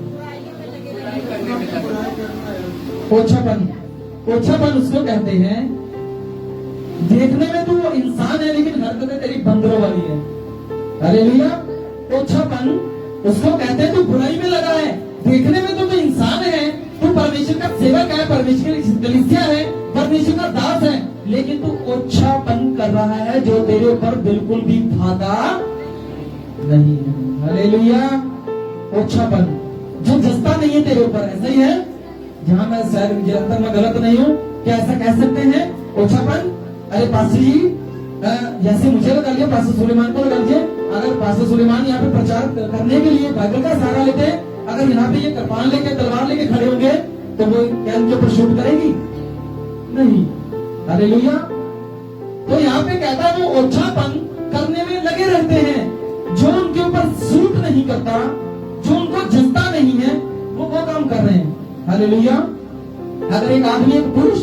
ओछापन, ओछापन उसको कहते हैं, देखने में तो वो इंसान है लेकिन हरकतें तेरी बंदरों वाली है। हालेलुया। ओछापन उसको कहते हैं, तू बुराई में लगा है, देखने में तो तू इंसान है, तू परमेश्वर का सेवक है, परमेश्वर की कलीसिया है, परमेश्वर का दास है, लेकिन तू ओछापन कर रहा है जो तेरे ऊपर बिल्कुल भी भाता नहीं है। हालेलुया। ओछापन जो जस्ता नहीं है तेरे ऊपर, ऐसा ही है। जहां मैं शायद मुझे लगता मैं गलत नहीं हूँ, क्या ऐसा कह सकते हैं? ओछापन। अरे पास्टर जी, जैसे मुझे लगा लिया, पास्टर सुलेमान को लगा लीजिए। अगर पास्टर सुलेमान यहाँ पे प्रचार करने के लिए बाइबल का सहारा लेते हैं, अगर यहाँ पे ये कृपान लेके तलवार लेके खड़े होंगे, तो वो क्या उनके ऊपर शूट करेगी? नहीं। हालेलुया। तो यहाँ पे कहता है वो ओछापन करने में लगे रहते हैं, जो उनके ऊपर सूट नहीं करता, जो उनको जस्ता नहीं है, वो काम कर रहे हैं। हालेलुया। अगर एक आदमी, एक पुरुष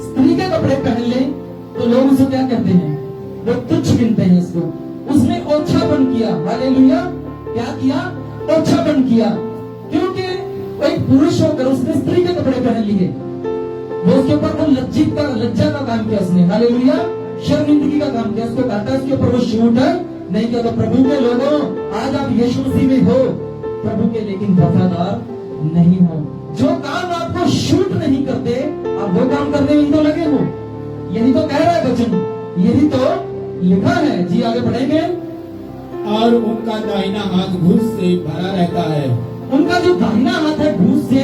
स्त्री के कपड़े पहन ले, तो लोग उसे क्या कहते हैं? वो तुच्छ गिनते हैं इसको। उसने ओछापन किया। हालेलुया। क्या किया? ओछापन किया। क्योंकि एक पुरुष होकर उसने स्त्री के कपड़े पहन लिए, वो उसके ऊपर वो लज्जा का काम किया उसने। हालेलुया। शर्मिंदगी का काम किया। उसको कहता है उसके ऊपर वो शूट नहीं किया। तो प्रभु के लोगों, आज आप यीशु मसीह में हो प्रभु के, लेकिन वफादार नहीं हो। जो काम आपको शूट नहीं करते, आप वो काम करने में ही तो लगे हो। यही तो कह रहा है वचन, यही तो लिखा है। जी आगे बढ़ेंगे। और उनका दाहिना हाथ घूस से भरा रहता है। उनका जो दाहिना हाथ है घूस से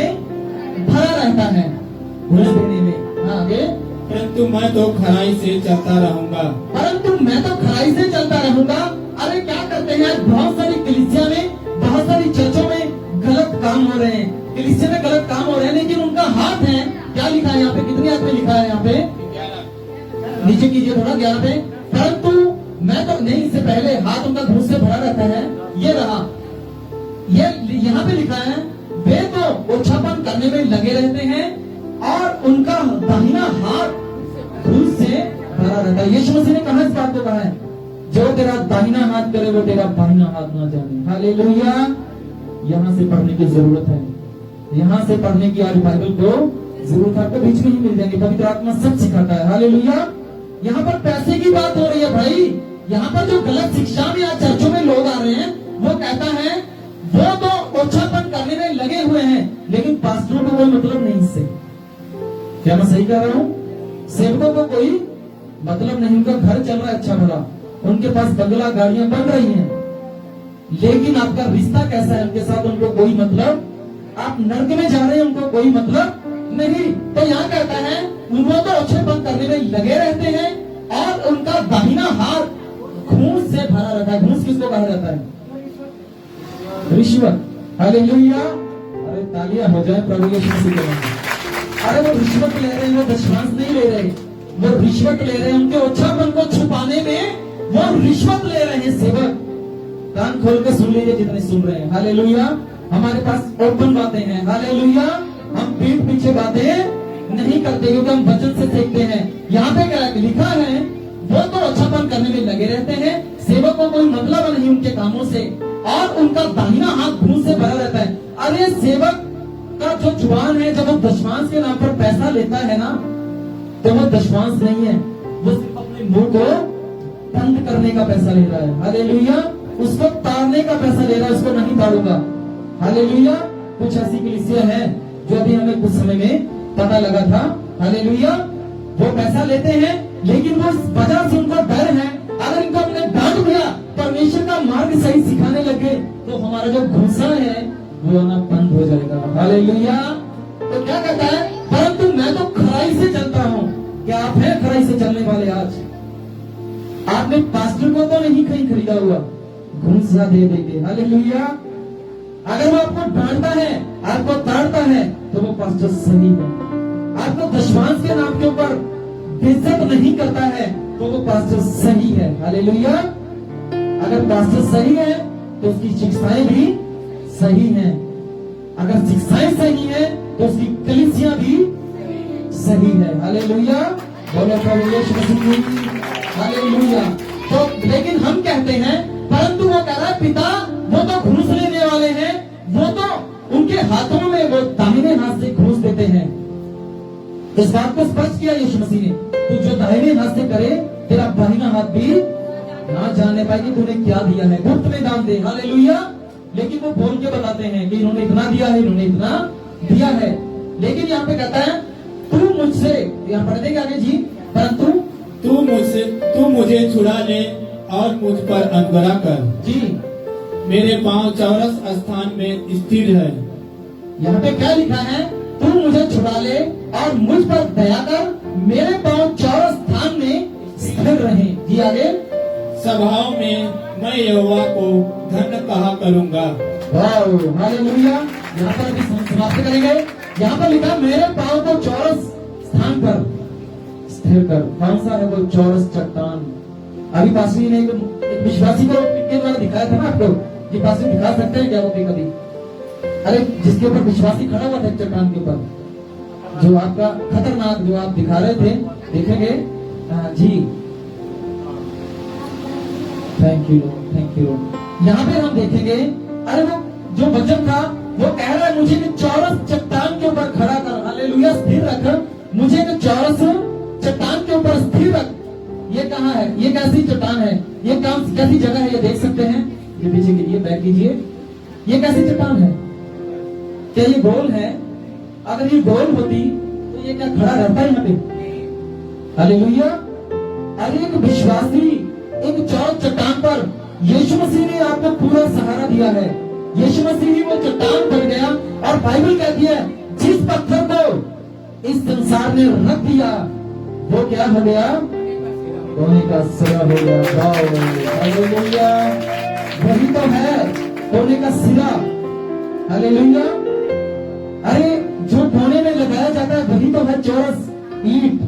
भरा रहता है, घूस देने में। हाँ, आगे। परंतु मैं तो खराई से चलता रहूंगा। परंतु मैं तो खराई से चलता रहूंगा। अरे क्या करते हैं, बहुत सारी कलीसिया में, बहुत सारी चर्चों में गलत काम हो रहे हैं, कलीसिया में गलत काम हो रहे हैं, लेकिन उनका हाथ है, क्या लिखा है यहाँ पे, कितने हाथ में लिखा है यहाँ पे, नीचे कीजिए थोड़ा, 11 पे। परंतु मैं तो नहीं, इससे पहले हाथ उनका घूस से भरा रहता है, ये रहा, ये यहाँ पे लिखा है, वे तो ओछापन करने में लगे रहते हैं और उनका दाहिना हाथ घूस से भरा रहता है। यीशु मसीह ने कहा इस बात को कहा है, जो तेरा दाहिना हाथ करे वो तेरा बाहिना हाथ ना जाने। हालेलुया। यहाँ से पढ़ने की जरूरत है, यहाँ से पढ़ने की आज बाइबल को जरूरत आपको बीच में ही मिल जाएगी, पवित्र आत्मा सब सिखाता है। हालेलुया। यहाँ पर पैसे की बात हो रही है भाई, यहाँ पर जो गलत शिक्षा में आज चर्चों में लोग आ रहे हैं, वो कहता है वो तो ओछापन करने में लगे हुए हैं, लेकिन पास्टरों को कोई मतलब नहीं इससे। क्या मैं सही कह रहा हूँ? सेवकों को कोई मतलब नहीं, उनका घर चल रहा है अच्छा भला, उनके पास बंगला गाड़ियां बन रही हैं, लेकिन आपका रिश्ता कैसा है उनके साथ, उनको कोई मतलब, आप नर्क में जा रहे हैं उनको कोई मतलब नहीं। तो यहाँ कहता है वो तो ओछेपन करने में लगे रहते हैं और उनका दाहिना हाथ घूस से भरा रहता है। घूस किसको कहा जाता है? रिश्वत। हालेलुया। अरे तालियां हो जाए प्रभु यीशु मसीह के नाम में। अरे वो रिश्वत ले रहे हैं, वो दशमांश नहीं ले रहे, वो रिश्वत ले रहे हैं, उनके ओछापन को छुपाने में वो रिश्वत ले रहे हैं। सेवक कान खोल के सुन लीजिए जितने सुन रहे हैं। हालेलुया। हमारे पास ओपन बातें हैं। हालेलुया। हम पीठ पीछे बातें नहीं करते, क्योंकि हम वचन से सीखते हैं। यहाँ पे क्या लिखा है, वो तो ओछापन करने में लगे रहते हैं, सेवक को कोई मतलब नहीं उनके कामों से, और उनका दाहिना हाथ घूस से भरा रहता है। अरे सेवक का जो जुबान है, जब वो दशमांश के नाम पर पैसा लेता है ना, तो वो दशमांश नहीं है, वो सिर्फ अपने मुंह को बंद करने का पैसा ले रहा है। हालेलुया। उसको ताड़ने का पैसा ले रहा है, उसको नहीं ताड़ूंगा। हालेलुया। कुछ ऐसी कलीसिया है जो अभी हमें कुछ समय में पता लगा था। हालेलुया। वो पैसा लेते हैं, लेकिन वो इस वजह से उनको डर है, अगर इनको हमने डांट दिया, परमेश्वर का मार्ग सही सिखाने लगे, तो हमारा जो घुसा है वो आना बंद हो जाएगा। हालेलुया। तो क्या कहता है, परंतु मैं तो खराई से चलता हूँ। क्या आप हैं खराई से चलने वाले? आज आपने पास्टर को तो नहीं कहीं खरीदा हुआ, घूसा दे देंगे। हालेलुया। अगर वो आपको डांटता है, आपको ताड़ता है, तो वो पास्टर सही है। आपको दशमांश के नाम के ऊपर बेइज्जत नहीं करता है, तो वो पास्टर सही है। हालेलुया। अगर पास्टर सही है, तो उसकी शिक्षाएं भी सही हैं। अगर शिक्षाएं सही है, तो उसकी कलीसिया भी सही है। हालेलुया। बोलो प्रभु यीशु मसीह। हालेलुया। तो लेकिन हम कहते हैं, परंतु वो कह रहा है पिता वो तो घूस लेने वाले हैं, वो तो उनके हाथों में वो दाहिने हाथ से घूस देते हैं। इस बात को स्पष्ट किया यीशु मसीह ने, तू जो दाहिने हाथ से करे, तेरा बाहिना हाथ भी ना जानने पाएगी तूने क्या दिया है, गुप्त में दान दे। हालेलुया। लेकिन वो बोल के बताते हैं कि इन्होंने इतना दिया है, इन्होंने इतना दिया है। लेकिन यहाँ पे कहता है तू मुझसे, यहाँ पढ़ देंगे आगे जी, परंतु तू मुझे छुड़ा ले और मुझ पर अनुग्रह कर जी, मेरे पांव चौरस स्थान में स्थिर है। यहाँ पे क्या लिखा है, तू मुझे छुड़ा ले और मुझ पर दया कर, मेरे पांव चौरस स्थान में स्थिर रहे। जी आगे, सभाओं में मैं यहोवा को धन्य कहा करूंगा। हालेलुया। यहाँ पर भी समाप्त करेंगे। यहाँ पर लिखा मेरे पांव को चौरस स्थान पर स्थिर कर। कौन सा है वो चौरस चट्टान? अभी पासवी ने एक विश्वासी को के द्वारा दिखाया था ना आपको, ये पासवी दिखा सकते हैं क्या वो कभी? अरे जिसके ऊपर विश्वासी खड़ा हुआ था चट्टान के ऊपर, जो आपका खतरनाक जो आप दिखा रहे थे, देखेंगे जी। Thank you lord, thank you lord. यहाँ पे हम देखेंगे, अरे वो जो वचन था वो कह रहा है मुझे एक चौरस चट्टान के ऊपर खड़ा कर। हालेलुया। स्थिर रख, मुझे एक चौरस चट्टान के ऊपर स्थिर रख। ये कहाँ है? ये कैसी चट्टान है? ये कैसी जगह है? ये देख सकते हैं, ये पीछे कीजिए, बैक कीजिए। ये कैसी चट्टान है? क्या ये गोल है? अगर ये गोल होती तो ये क्या खड़ा रहता है यहाँ पे? हालेलुया। अरे एक विश्वासी एक चौरस चट्टान पर यीशु मसीह ने आपको पूरा सहारा दिया है। यीशु मसीह ही वो चट्टान बन गया। और बाइबल कहती है जिस पत्थर को इस संसार ने रख दिया वो क्या हो गया? सोने का सिरा हो गया। हालेलुया, वही तो है सोने का सिरा। हालेलुया। अरे जो कोने में लगाया जाता है वही तो है चौरस ईंट,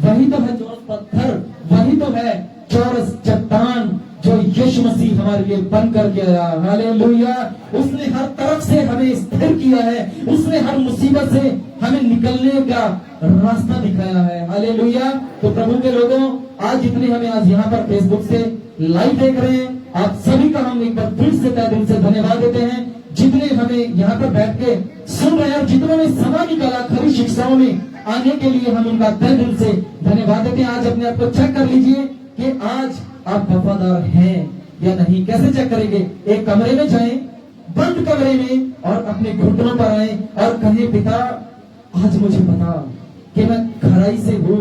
वही तो है चौरस पत्थर, वही तो है चौरस चट्टान जो यीशु मसीह हमारे लिए बन करके आया। हालेलुया। उसने हर तरफ से हमें स्थिर किया है, उसने हर मुसीबत से हमें निकलने का रास्ता दिखाया है। हालेलुया। तो प्रभु के लोगों, आज जितने हमें आज यहाँ पर फेसबुक से लाइव देख रहे हैं, आप सभी का हम एक बार फिर से तहे दिल से धन्यवाद देते हैं। जितने हमें यहाँ पर बैठ के सुन रहे हैं और जितनों ने समय निकाला खरी शिक्षाओं में आने के लिए, हम उनका तहे दिल से धन्यवाद देते हैं। आज अपने आप को चेक कर लीजिए कि आज आप वफादार हैं या नहीं। कैसे चेक करेंगे? एक कमरे में जाएं, बंद कमरे में, और अपने घुटनों पर आए और कहें पिता आज मुझे बता कि मैं खराई से हूं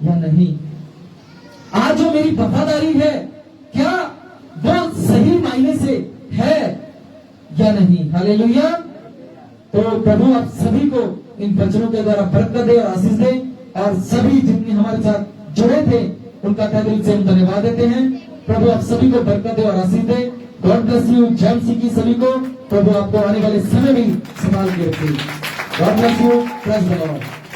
या नहीं। आज जो मेरी वफादारी है क्या वो सही मायने से है या नहीं। हालेलुया। तो प्रभु आप सभी को इन वचनों के द्वारा बरकत दे और आशीष दे, और सभी जितने हमारे साथ जुड़े थे उनका तहे दिल से हम धन्यवाद देते हैं। प्रभु आप सभी को बरकत दे और आशीष दे। God bless you. जय मसीह की सभी को। प्रभु आपको आने वाले समय में संभाल के रखे। God bless you. Praise the Lord.